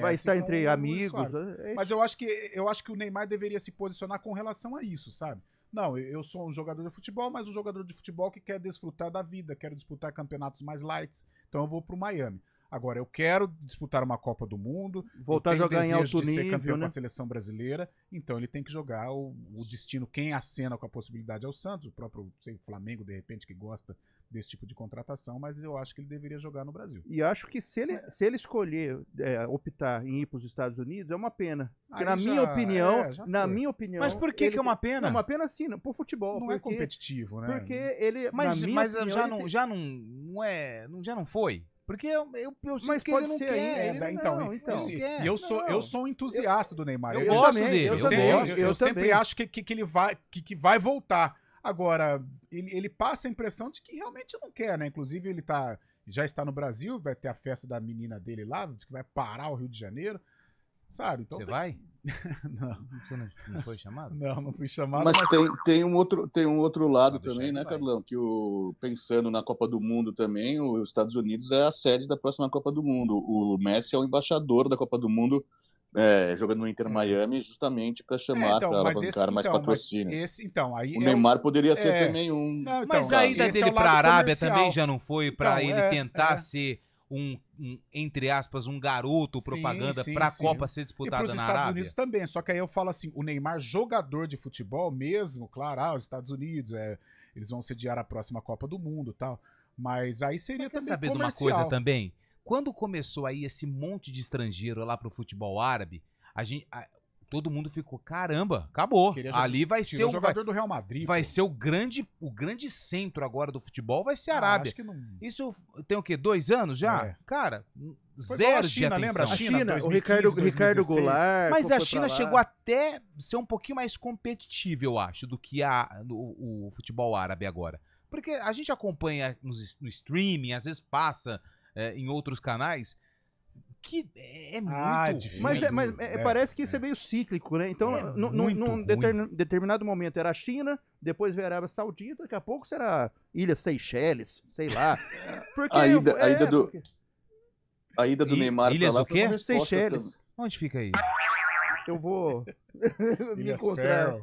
vai estar entre amigos. Mas eu acho que o Neymar deveria se posicionar com relação a isso, sabe? Não, eu sou um jogador de futebol, mas um jogador de futebol que quer desfrutar da vida, quero disputar campeonatos mais lights, então eu vou pro Miami. Agora, eu quero disputar uma Copa do Mundo, voltar a jogar em alto nível, ser campeão né? com a seleção brasileira, então ele tem que jogar o destino. Quem acena com a possibilidade é o Santos, o próprio Flamengo, de repente, que gosta desse tipo de contratação, mas eu acho que ele deveria jogar no Brasil. E acho que se ele escolher optar em ir para os Estados Unidos, é uma pena. Porque na minha opinião... Mas por que é uma pena? Não, uma pena sim, pro futebol. Não é competitivo, né? Porque ele... Mas já não foi? Porque eu sinto que ele não quer. Eu sou um entusiasta do Neymar. Eu gosto dele. Eu sempre acho que ele vai voltar. Agora, ele passa a impressão de que realmente não quer, né? Inclusive, ele já está no Brasil, vai ter a festa da menina dele lá, diz que vai parar o Rio de Janeiro. Sabe? Então, você vai? Não. Você não foi chamado? Não fui chamado. Mas tem um outro lado também, né, Carlão? Que pensando na Copa do Mundo também, os Estados Unidos é a sede da próxima Copa do Mundo. O Messi é o embaixador da Copa do Mundo, jogando no Inter Miami, justamente para chamar, para alavancar mais patrocínios. Aí o Neymar poderia ser também um... Não, mas a ida dele para a Arábia também já não foi para ele tentar ser... entre aspas, um garoto propaganda para a Copa ser disputada na Arábia. E para os Estados Unidos também, só que aí eu falo assim, o Neymar jogador de futebol mesmo, claro, os Estados Unidos, eles vão sediar a próxima Copa do Mundo e tal, mas aí seria também saber de uma coisa também? Quando começou aí esse monte de estrangeiro lá pro futebol árabe, todo mundo ficou, caramba, acabou. Ali vai ser o jogador do Real Madrid. Vai ser o grande centro agora do futebol, vai ser a Arábia. Acho que não... Isso tem o quê? 2 anos já? Cara, zero de atenção. Lembra? A China, 2015, o Ricardo Goulart. Mas a China chegou até ser um pouquinho mais competitiva, eu acho, do que o futebol árabe agora. Porque a gente acompanha no streaming, às vezes passa em outros canais, que é muito difícil. Mas parece que isso é meio cíclico, né? Então, num determinado momento era a China, depois veio a Arábia Saudita, daqui a pouco será Ilhas Seychelles, sei lá. Porque a ida do Neymar para lá foi uma resposta. Seychelles. Onde fica aí? Eu vou me encontrar.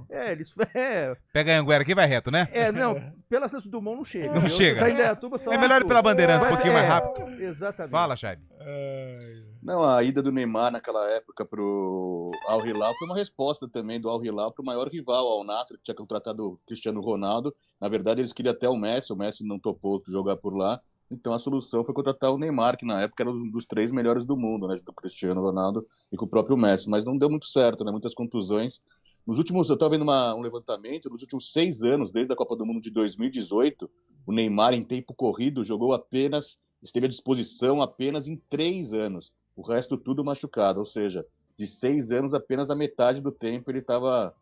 Pega a Anguera aqui e vai reto, né? Não, pela Santos Dumont não chega. Não chega. Saindo da Indaiatuba, é melhor ir pela Bandeirantes, um pouquinho mais rápido. Exatamente. Fala, Chaib. Não, a ida do Neymar naquela época pro Al Hilal foi uma resposta também do Al Hilal pro maior rival, Al Nassr, que tinha contratado o Cristiano Ronaldo. Na verdade, eles queriam até o Messi não topou jogar por lá. Então a solução foi contratar o Neymar, que na época era um dos 3 melhores do mundo, né? Do Cristiano Ronaldo e com o próprio Messi. Mas não deu muito certo, né? Muitas contusões. Eu estava vendo um levantamento, nos últimos 6 anos, desde a Copa do Mundo de 2018, o Neymar, em tempo corrido, esteve à disposição apenas em 3 anos. O resto tudo machucado, ou seja, de 6 anos, apenas a metade do tempo ele estava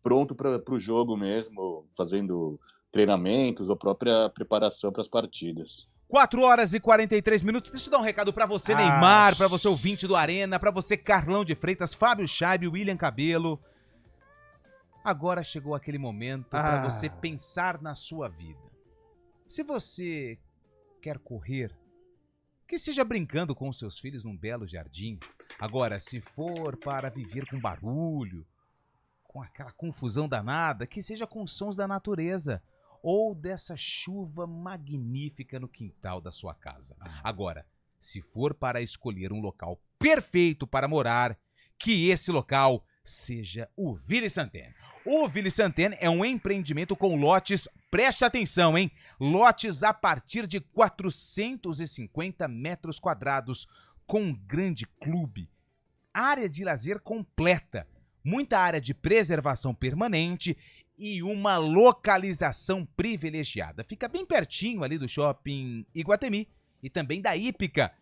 pronto para o jogo mesmo, fazendo treinamentos ou própria preparação para as partidas. 4h43. Deixa eu dar um recado pra você, Neymar, pra você ouvinte do Arena, pra você, Carlão de Freitas, Fábio Chaib, William Cabelo. Agora chegou aquele momento pra você pensar na sua vida. Se você quer correr, que seja brincando com os seus filhos num belo jardim. Agora, se for para viver com barulho, com aquela confusão danada, que seja com sons da natureza. Ou dessa chuva magnífica no quintal da sua casa. Agora, se for para escolher um local perfeito para morar, que esse local seja o Ville Santen. O Ville Santen é um empreendimento com lotes, preste atenção, hein? Lotes a partir de 450 metros quadrados, com um grande clube, área de lazer completa, muita área de preservação permanente e uma localização privilegiada. Fica bem pertinho ali do Shopping Iguatemi e também da Hípica.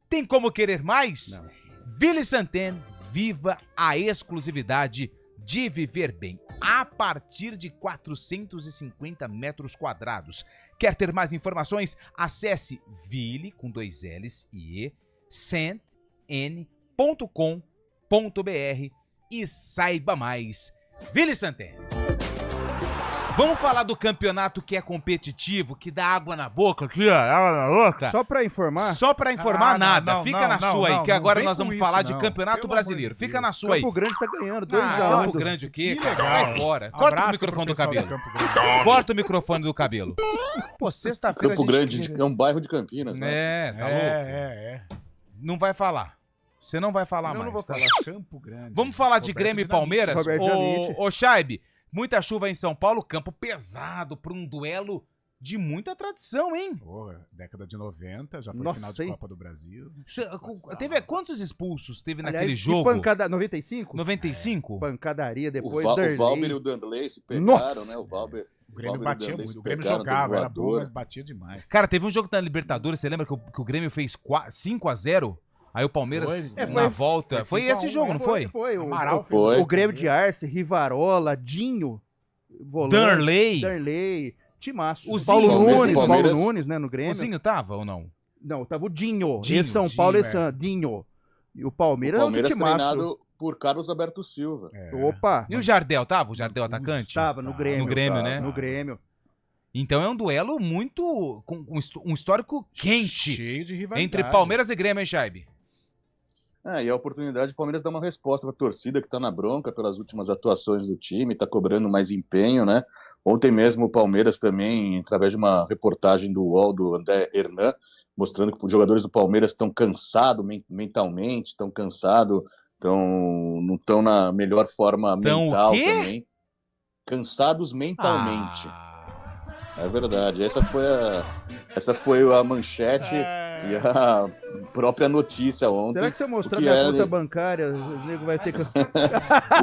Tem como querer mais? Não. Ville Santen, viva a exclusividade de viver bem. A partir de 450 metros quadrados. Quer ter mais informações? Acesse Ville, com 2 L's e E, Sant, e saiba mais. Vili Santana. Vamos falar do campeonato que é competitivo, que dá água na boca, aqui, ó, água na boca. Só pra informar? Só pra informar nada. Fica na sua aí, que agora nós vamos falar de campeonato brasileiro. Fica na sua aí. Campo Grande tá ganhando, 2-1. Campo Grande o quê, cara? Sai fora. Corta o microfone do cabelo. Corta o microfone do cabelo. Pô, sexta-feira Campo Grande é um bairro de Campinas, né? Tá louco. Não vai falar. Você não vai falar mais. Eu não vou tá? falar. Campo Grande. Vamos falar de Grêmio e Palmeiras? Dinamite. Ô, Chaibe, muita chuva em São Paulo, campo pesado para um duelo de muita tradição, hein? Porra, década de 90, já foi Nossa, final de hein? Copa do Brasil. Teve quantos expulsos teve Aliás, naquele que jogo? pancada, 95? 95? Pancadaria depois, O Darley. Valber e o Danley se pegaram, Nossa! né? O Valber... O Grêmio Valber e batia Danley muito. se O Grêmio pegaram, jogava, era bom, voador. mas batia demais. Cara, teve um jogo da Libertadores, você lembra que o Grêmio fez 5-0? Aí o Palmeiras, na volta... Foi esse jogo, não foi? Foi. Amaral foi. O Grêmio de Arce, Rivarola, Dinho, volante, Darley, Timaço. O Paulo Zinho, Nunes, né, no Grêmio. O Zinho tava ou não? Não, tava o Dinho. Esse São Paulo, esse Dinho. E o Palmeiras, O Palmeiras é o do Timaço. treinado por Carlos Alberto Silva. Opa! E o Jardel, tava? O Jardel atacante? Tava no Grêmio. No Grêmio, né? No Grêmio. Então é um duelo muito... com um histórico quente. Cheio de rivalidade. Entre Palmeiras e Grêmio, hein, Chaibe? E a oportunidade do Palmeiras dar uma resposta para a torcida que está na bronca pelas últimas atuações do time, está cobrando mais empenho, né? Ontem mesmo o Palmeiras também, através de uma reportagem do UOL, do André Hernan, mostrando que os jogadores do Palmeiras estão cansados mentalmente, estão cansados, não estão na melhor forma mental também. Cansados mentalmente. É verdade. Essa foi a manchete e a própria notícia ontem. Será que se eu mostrar minha conta bancária, o nego vai ter que... O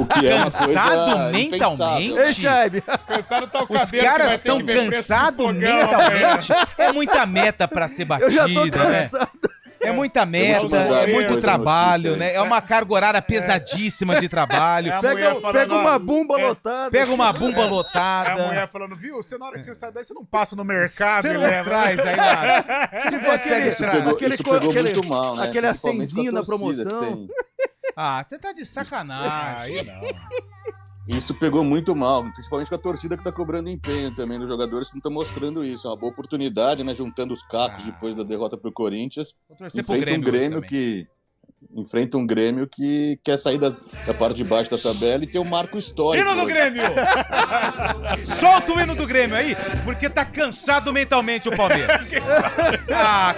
que é uma Cansado coisa impensável. Ei, Chaibe! Cansado tá o Os cabelo caras estão cansados mentalmente. É muita meta pra ser batida, Eu já tô cansado. né? É muita meta, é muito trabalho, né? É uma carga horária pesadíssima de trabalho. Pega uma bomba lotada. Pega uma bomba lotada. É a mulher falando, viu? Você, na hora que você sai daí, você não passa no mercado Você e não leva. traz aí nada. Você não consegue Isso entrar. pegou muito mal, né? Aquele Principalmente acenzinho com a na torcida que promoção. tem. Ah, você tá de sacanagem. Isso pegou muito mal, principalmente com a torcida que está cobrando empenho também dos jogadores que não estão mostrando isso. É uma boa oportunidade, né? Juntando os cacos depois da derrota para o Corinthians. Enfrenta um Grêmio que quer sair da parte de baixo da tabela e ter um marco histórico. Hino do Grêmio! Solta o hino do Grêmio aí, porque tá cansado mentalmente o Palmeiras.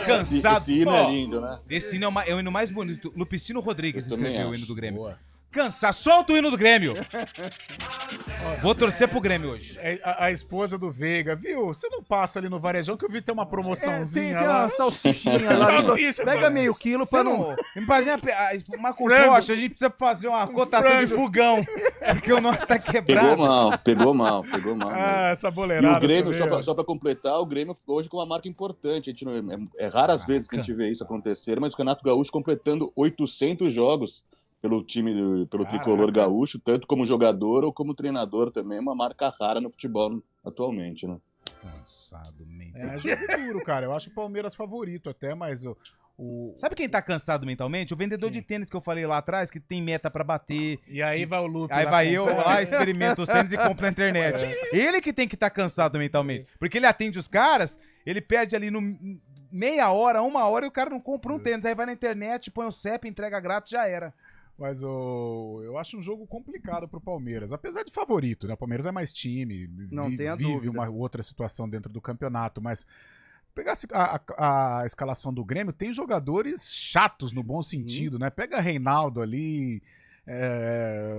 Cansado. Esse hino é lindo, né? Esse hino é o hino mais bonito. Lupicino Rodrigues escreveu o hino do Grêmio. Boa. Cansar, solta o hino do Grêmio. Vou torcer pro Grêmio hoje. A esposa do Veiga, viu? Você não passa ali no varejão que eu vi ter uma promoçãozinha Tem lá. uma salsichinha lá. Pega meio quilo pra não... Imagina, uma coxa, a gente precisa fazer uma cotação de fogão. Porque o nosso tá quebrado. Pegou mal. Essa boleirada. E o Grêmio, só pra completar, o Grêmio hoje com uma marca importante. A gente é raras vezes que a gente vê isso acontecer, mas o Renato Gaúcho completando 800 jogos pelo time, pelo tricolor gaúcho, tanto como jogador ou como treinador também, uma marca rara no futebol atualmente, né? Cansado mentalmente. É jogo duro, cara. Eu acho o Palmeiras favorito até, mas Sabe quem tá cansado mentalmente? O vendedor de tênis que eu falei lá atrás, que tem meta pra bater. E aí vai o Lupe. Aí vai eu lá, experimento os tênis e compro na internet. Ele que tem que estar cansado mentalmente. Porque ele atende os caras, ele perde ali no meia hora, 1 hora e o cara não compra um tênis. Aí vai na internet, põe o CEP, entrega grátis, já era. Mas eu acho um jogo complicado pro Palmeiras. Apesar de favorito, né? O Palmeiras é mais time. Não tem a vive dúvida. uma outra situação dentro do campeonato, mas... Pegar a escalação do Grêmio, tem jogadores chatos no bom sentido, né? Pega Reinaldo ali,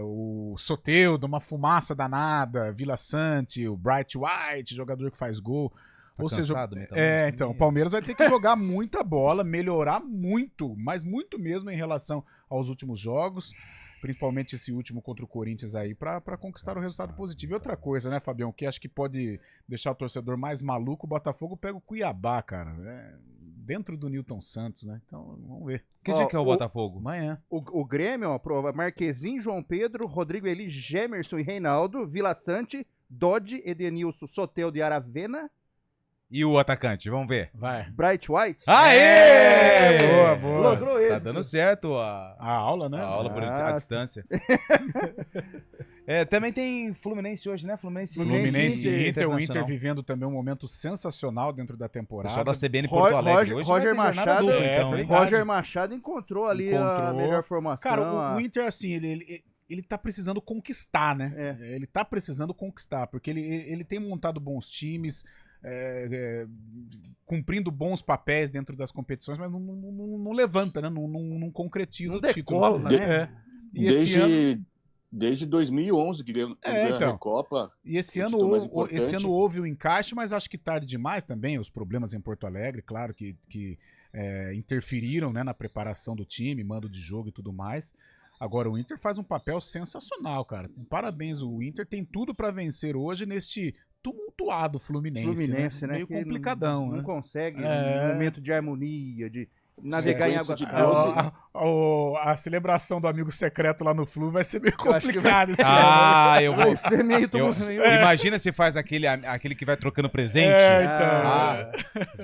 o Soteldo, uma fumaça danada, Vila Sante, o Bright White, jogador que faz gol. Tá Ou seja, mentalmente. então, o Palmeiras vai ter que jogar muita bola, melhorar muito, mas muito mesmo em relação aos últimos jogos. Principalmente esse último contra o Corinthians aí, pra conquistar o resultado positivo. E outra coisa, né, Fabião, que acho que pode deixar o torcedor mais maluco, o Botafogo pega o Cuiabá, cara. Dentro do Newton Santos, né? Então, vamos ver. Que dia que é o Botafogo? Amanhã. O Grêmio, ó, prova Marquezinho, João Pedro, Rodrigo Eli, Gemerson e Reinaldo, Vila Sante, Dodge, Edenilson, Soteldo e Aravena E o atacante? Vamos ver. Vai. Bright White? Aê! Boa, boa. Logrou ele. Tá dando certo a aula, né? A aula por à distância. Também tem Fluminense hoje, né? Fluminense e Inter. O Inter vivendo também um momento sensacional dentro da temporada. O pessoal da CBN Porto Alegre hoje Roger Machado, dupla, então, Roger Machado encontrou ali a melhor formação. Cara, o Inter, assim, ele tá precisando conquistar, né? Ele tá precisando conquistar, porque ele tem montado bons times, cumprindo bons papéis dentro das competições, mas não levanta, né? Não concretiza o título. Né? Desde 2011 que ganhou a Recopa. E esse ano houve o encaixe, mas acho que tarde demais também. Os problemas em Porto Alegre, claro, que interferiram, né, na preparação do time, mando de jogo e tudo mais. Agora, o Inter faz um papel sensacional, cara. Parabéns, o Inter tem tudo para vencer hoje neste tumultuado Fluminense, né? Meio complicadão, não né? consegue um momento de harmonia, de navegar em águas calmas. A celebração do amigo secreto lá no Flu vai ser meio complicado esse ano. Eu vou ser meio Imagina se faz aquele que vai trocando presente.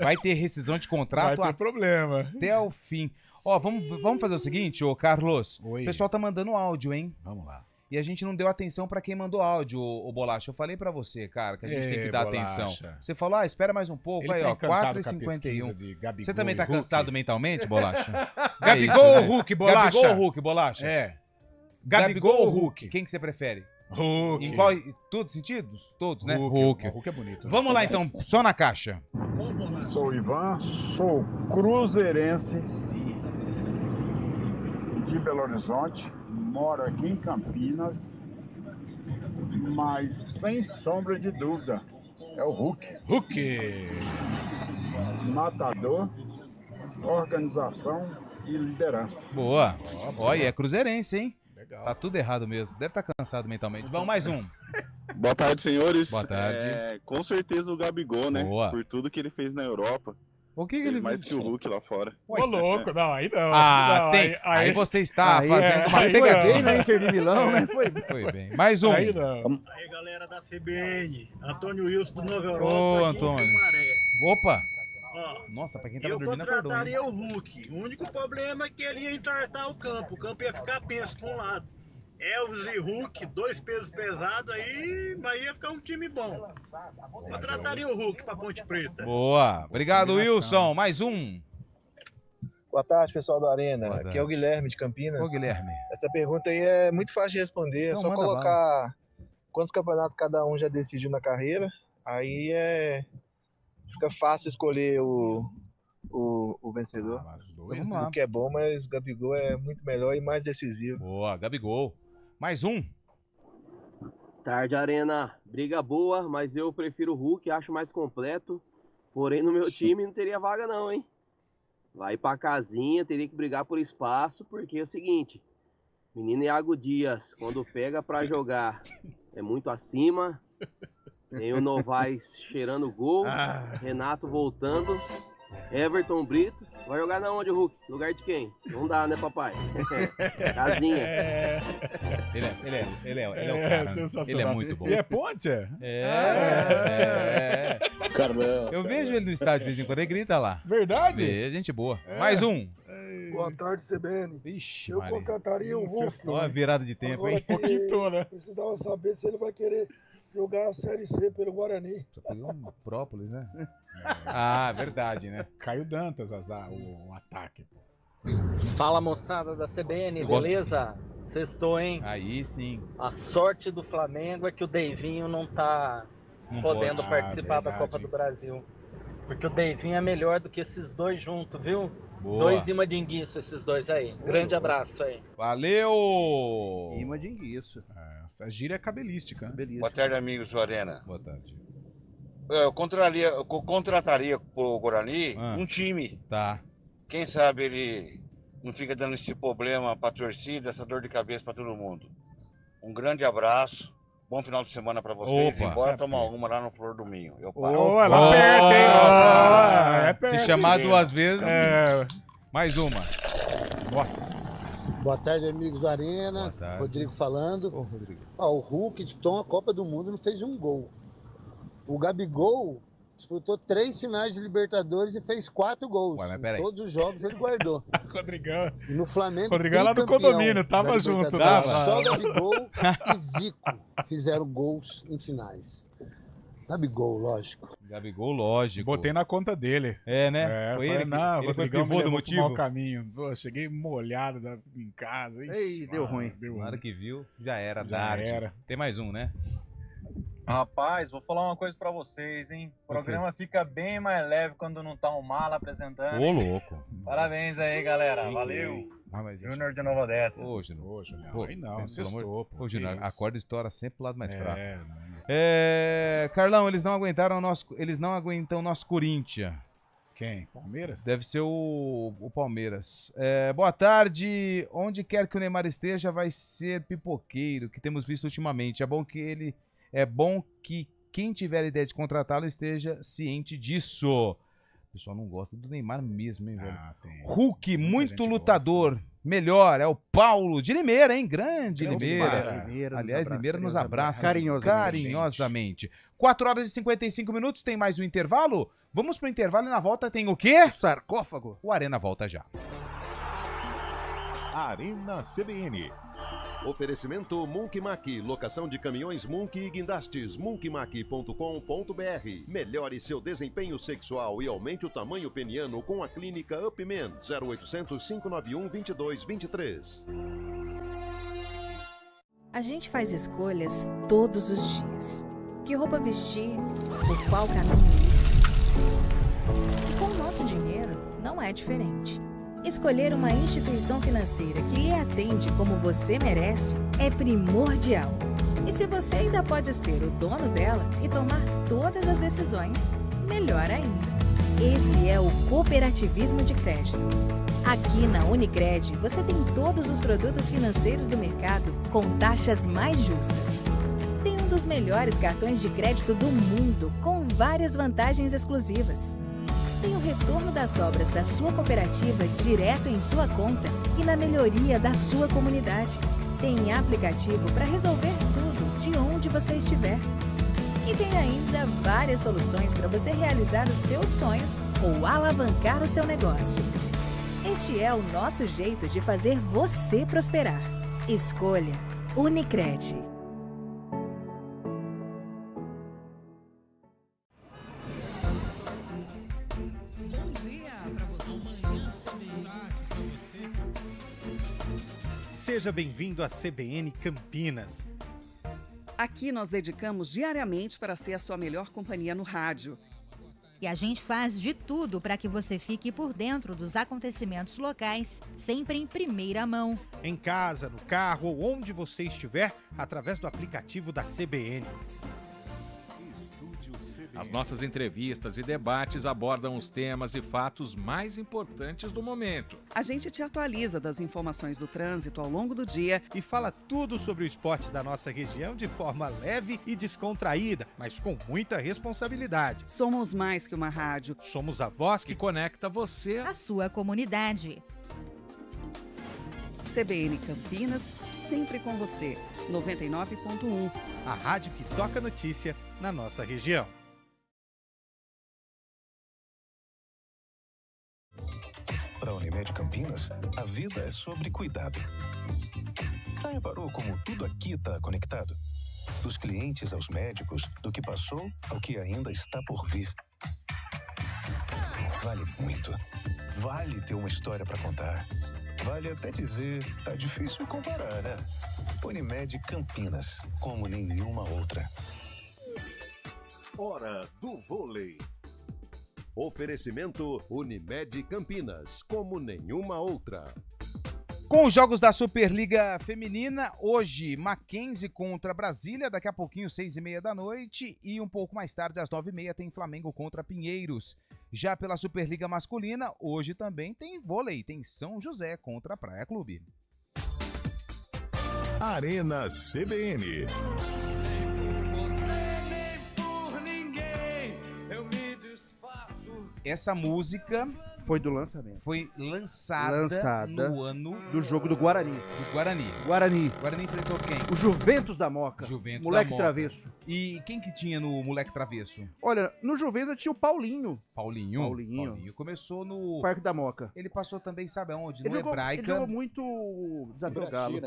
Vai ter rescisão de contrato. Vai ter problema. Até o fim. Ó, vamos fazer o seguinte, ô Carlos. Oi. O pessoal tá mandando áudio, hein? Vamos lá. E a gente não deu atenção pra quem mandou áudio, ô Bolacha. Eu falei pra você, cara, que a gente tem que dar atenção. Você falou, espera mais um pouco. Ele aí, tá ó, encantado 4h51. Você também tá cansado mentalmente, Bolacha? Gabigol ou Hulk, Bolacha? Gabigol ou Hulk, Bolacha? Gabigol ou Hulk? Quem que você prefere? Hulk. Em qual? Todos sentidos? Todos, né? Hulk é bonito. Vamos lá, então. Só na caixa. Sou o Ivan, sou cruzeirense de Belo Horizonte, moro aqui em Campinas, mas sem sombra de dúvida, é o Hulk. Matador, organização e liderança. Boa. Olha, é cruzeirense, hein? Legal. Tá tudo errado mesmo. Deve estar cansado mentalmente. Vamos mais um. Boa tarde, senhores. Boa tarde. Com certeza o Gabigol, né? Boa. Por tudo que ele fez na Europa. O que fez mais que o Hulk lá fora. Ô, louco, não, aí não. Aí você está fazendo uma pegadinha na Inter de Milão, né? Foi bem. Mais um. Aí não. Aí, galera da CBN. Antônio Wilson do Nova Europa. Ô, Antônio. Opa. Ó, nossa, pra quem tava dormindo acordou. Eu contrataria o Hulk. O único problema é que ele ia entortar o campo. O campo ia ficar penso pra um lado. Elvis e Hulk, 2 pesos pesados aí, mas ia ficar um time bom. Contrataria o Hulk pra Ponte Preta. Boa. Obrigado, Wilson. Mais um. Boa tarde, pessoal da Arena. Aqui é o Guilherme de Campinas. Ô, Guilherme. Essa pergunta aí é muito fácil de responder. É só colocar quantos campeonatos cada um já decidiu na carreira. Aí fica fácil escolher o vencedor. O Hulk é bom, mas o Gabigol é muito melhor e mais decisivo. Boa, Gabigol. Mais um. Tarde, Arena. Briga boa, mas eu prefiro o Hulk, acho mais completo. Porém, no meu time não teria vaga não, hein? Vai pra casinha, teria que brigar por espaço, porque é o seguinte, menino Iago Dias, quando pega pra jogar, é muito acima. Tem o Novaes cheirando gol, Renato voltando, Everton Brito. Vai jogar na onde, Hulk? Lugar de quem? Não dá, né, papai? Casinha. Ele é o cara. Sensacional. Ele é muito bom. E é ponte? Caramba. Eu vejo ele no estádio de vez em quando, ele grita lá. Verdade? É gente boa. Mais um. Boa tarde, CBN. Vixe, eu contrataria o Hulk. Olha a virada de tempo, agora hein? Pouquinho, né? Precisava saber se ele vai querer jogar a Série C pelo Guarani. Só pegou um própolis, né? Verdade, né? Caio Dantas, o ataque. Fala, moçada da CBN, beleza? Sextou, hein? Aí sim. A sorte do Flamengo é que o Deivinho não tá podendo participar da Copa do Brasil. Porque o Deivinho é melhor do que esses dois juntos, viu? Boa. 2 imadinguiço esses dois aí. Grande abraço aí. Valeu! Imadinguiço. Essa gíria é cabelística, né? Boa tarde, amigos do Arena. Boa tarde. Eu contrataria pro Guarani um time. Tá. Quem sabe ele não fica dando esse problema pra torcida, essa dor de cabeça pra todo mundo. Um grande abraço. Bom final de semana pra vocês. Opa, Bora tomar uma lá no Flor do Minho. É lá perto, hein? É perto. Se chamar 2 vezes, mais uma. Nossa. Boa tarde, amigos do Arena. Rodrigo falando. Rodrigo. O Hulk de Tom, a Copa do Mundo, não fez um gol. O Gabigol disputou 3 finais de Libertadores e fez 4 gols. Ué, mas em peraí. todos os jogos ele guardou. Rodrigão. E no Flamengo, Rodrigão lá do condomínio, tava junto. Só Gabigol e Zico fizeram gols em finais. Gabigol, lógico. Gabigol, lógico. Botei na conta dele. É, né? Foi ele, não, ele foi Rodrigão pivô do motivo. mau caminho. Pô, cheguei molhado em casa. Ei, deu ruim. Na hora que viu, já era. Já era. Tem mais um, né? Rapaz, vou falar uma coisa pra vocês, hein? O programa fica bem mais leve quando não tá um mala apresentando. Ô, louco. Parabéns aí, galera. Valeu. Júnior de Nova Odessa. Ô, Júnior. Aí não, sextou, pô. Ô, Júnior, a corda estoura sempre pro lado mais fraco. Não. Carlão, eles não aguentam nosso Corinthians. Quem? Palmeiras? Deve ser o Palmeiras. Boa tarde. Onde quer que o Neymar esteja, vai ser pipoqueiro, que temos visto ultimamente. É bom que quem tiver ideia de contratá-lo esteja ciente disso. O pessoal não gosta do Neymar mesmo, hein, velho? Hulk, muito lutador. Gosta. Melhor, é o Paulo de Limeira, hein? Grande Limeira. Aliás, Limeira nos abraça carinhosamente. 4 horas e 55 minutos, tem mais um intervalo? Vamos pro intervalo e na volta tem o quê? O sarcófago. O Arena volta já. Arena CBN. Oferecimento Munk Mack, locação de caminhões Munk e guindastes, munkmack.com.br. Melhore seu desempenho sexual e aumente o tamanho peniano com a clínica Upman, 0800 591 2223. A gente faz escolhas todos os dias. Que roupa vestir, por qual caminho ir. E com o nosso dinheiro não é diferente. Escolher uma instituição financeira que lhe atende como você merece é primordial. E se você ainda pode ser o dono dela e tomar todas as decisões, melhor ainda. Esse é o cooperativismo de crédito. Aqui na Unicred, você tem todos os produtos financeiros do mercado com taxas mais justas. Tem um dos melhores cartões de crédito do mundo, com várias vantagens exclusivas. Tem o retorno das obras da sua cooperativa direto em sua conta e na melhoria da sua comunidade. Tem aplicativo para resolver tudo de onde você estiver. E tem ainda várias soluções para você realizar os seus sonhos ou alavancar o seu negócio. Este é o nosso jeito de fazer você prosperar. Escolha Unicred. Seja bem-vindo à CBN Campinas. Aqui nós dedicamos diariamente para ser a sua melhor companhia no rádio. E a gente faz de tudo para que você fique por dentro dos acontecimentos locais, sempre em primeira mão. Em casa, no carro ou onde você estiver, através do aplicativo da CBN. As nossas entrevistas e debates abordam os temas e fatos mais importantes do momento. A gente te atualiza das informações do trânsito ao longo do dia e fala tudo sobre o esporte da nossa região de forma leve e descontraída, mas com muita responsabilidade. Somos mais que uma rádio. Somos a voz que conecta você à sua comunidade. CBN Campinas, sempre com você. 99.1. A rádio que toca notícia na nossa região. Para a Unimed Campinas, a vida é sobre cuidado. Já reparou como tudo aqui está conectado? Dos clientes aos médicos, do que passou ao que ainda está por vir. Vale muito. Vale ter uma história para contar. Vale até dizer, tá difícil comparar, né? Unimed Campinas, como nenhuma outra. Hora do vôlei. Oferecimento Unimed Campinas, como nenhuma outra. Com os jogos da Superliga Feminina, hoje Mackenzie contra Brasília, daqui a pouquinho 6h30 da noite e um pouco mais tarde às 9h30 tem Flamengo contra Pinheiros. Já pela Superliga Masculina, hoje também tem vôlei, tem São José contra Praia Clube. Arena CBN. Essa música Foi do lançamento. Foi lançada no ano... do jogo do Guarani. Do Guarani. Guarani. Guarani enfrentou quem? O Juventus da Moca. Juventus Moleque da Moca. travesso. E quem que tinha no Moleque Travesso? Olha, no Juventus tinha o Paulinho. Paulinho começou no... Parque da Moca. Ele passou também, sabe aonde? Ele No jogou, Hebraica. ele jogou muito Desafio ao Galo.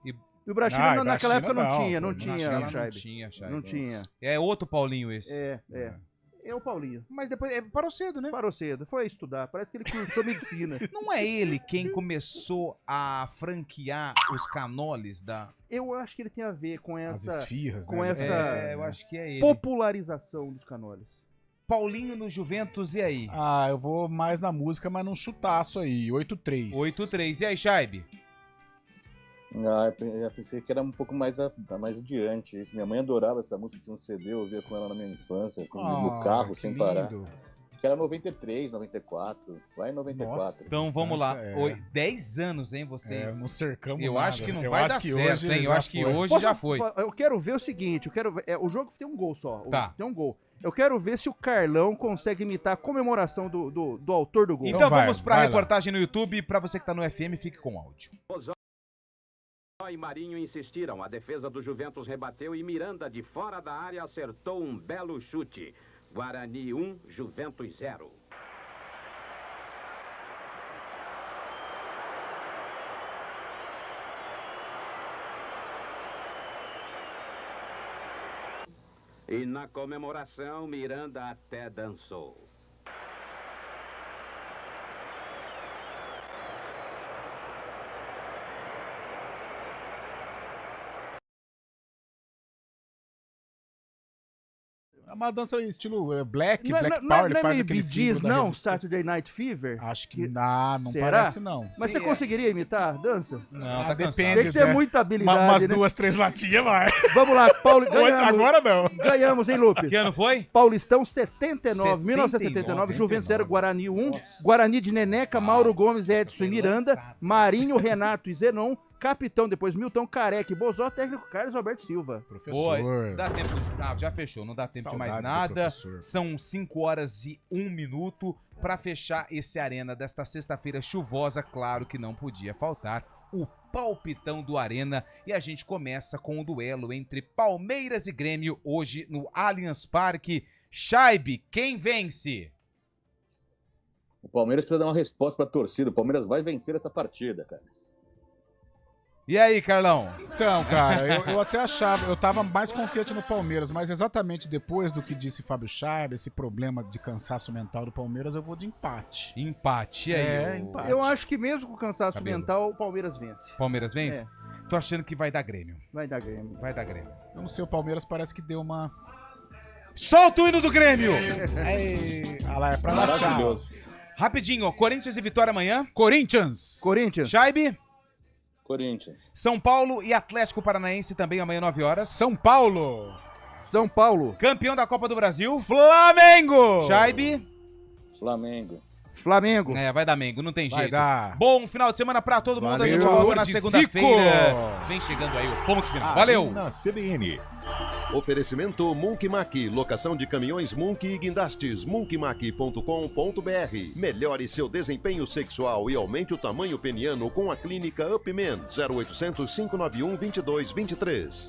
E o Brachina naquela época não tinha, Chaibe. Não tinha. É outro Paulinho esse. É o Paulinho. Mas depois, parou cedo, né? Parou cedo, foi estudar. Parece que ele cursou medicina. Não é ele quem começou a franquear os canoles da... Eu acho que ele tem a ver com essa... As esfirras, com né? essa eu acho que é ele. popularização dos canoles. Paulinho no Juventus, e aí? Ah, eu vou mais na música, mas num chutaço aí, 8-3. 8-3. E aí, Chaibe? Ah, eu pensei que era um pouco mais adiante. Minha mãe adorava essa música, tinha um CD, eu ouvia com ela na minha infância, no carro, sem parar. Acho que era 93, 94, vai em 94. Nossa, então vamos lá. 10 anos, hein, vocês? Não cercamos Eu nada. acho que não vai dar certo, hein? Eu acho que hoje já foi. Eu quero ver o seguinte, o jogo tem um gol só. Tá. Tem um gol. Eu quero ver se o Carlão consegue imitar a comemoração do autor do gol. Então vamos pra reportagem no YouTube. Pra você que tá no FM, fique com o áudio. E Marinho insistiram, a defesa do Juventus rebateu e Miranda, de fora da área, acertou um belo chute. Guarani 1, Juventus 0. E na comemoração, Miranda até dançou. É uma dança estilo Black Power, ele faz meio aquele Bee Gees, símbolo da não? resistência. Saturday Night Fever? Acho que não Será? parece não. Mas você conseguiria imitar a dança? Não, tá depende. Tem que ter muita habilidade, Umas né? 2, 3 latinhas vai. Vamos lá, Paulo. Ganhamos. Agora não. Ganhamos, hein, Lupe? Que ano foi? Paulistão 79, 1979, Juventus 0, Guarani 1. Guarani de Neneca, Mauro Gomes, Edson e Miranda, Marinho, Renato e Zenon. Capitão, depois Milton, Careca e Bozó, técnico Carlos Alberto Silva. Professor. Oi, dá tempo já fechou, não dá tempo de mais nada. São 5 horas e 1 minuto para fechar esse Arena desta sexta-feira chuvosa. Claro que não podia faltar o palpitão do Arena. E a gente começa com o duelo entre Palmeiras e Grêmio hoje no Allianz Parque. Chaibe, quem vence? O Palmeiras precisa dar uma resposta pra torcida. O Palmeiras vai vencer essa partida, cara. E aí, Carlão? Então, cara, eu até achava, eu tava mais confiante no Palmeiras, mas exatamente depois do que disse Fábio Chaibe, esse problema de cansaço mental do Palmeiras, eu vou de empate. Empate, aí? Empate. Eu acho que mesmo com cansaço mental, o Palmeiras vence. Palmeiras vence? Tô achando que vai dar Grêmio. Vai dar Grêmio. Vai dar Grêmio. Eu não sei, o Palmeiras parece que deu uma... Solta o hino do Grêmio! Ah lá, é pra dar tchau. Rapidinho, ó, Corinthians e Vitória amanhã. Corinthians. Chaibe. Corinthians. São Paulo e Atlético Paranaense também amanhã 9 horas. São Paulo. Campeão da Copa do Brasil. Flamengo. Chaibe. Flamengo. É, vai dar Mengo, não tem Vai jeito. dar. Bom final de semana pra todo mundo. Valeu. A gente volta na De segunda-feira. Vem chegando aí o ponto final. Valeu. Na CBN. Oferecimento Munk Mack, locação de caminhões Munk e guindastes, munkmack.com.br. Melhore seu desempenho sexual e aumente o tamanho peniano com a clínica Upman, 0800 591 2223.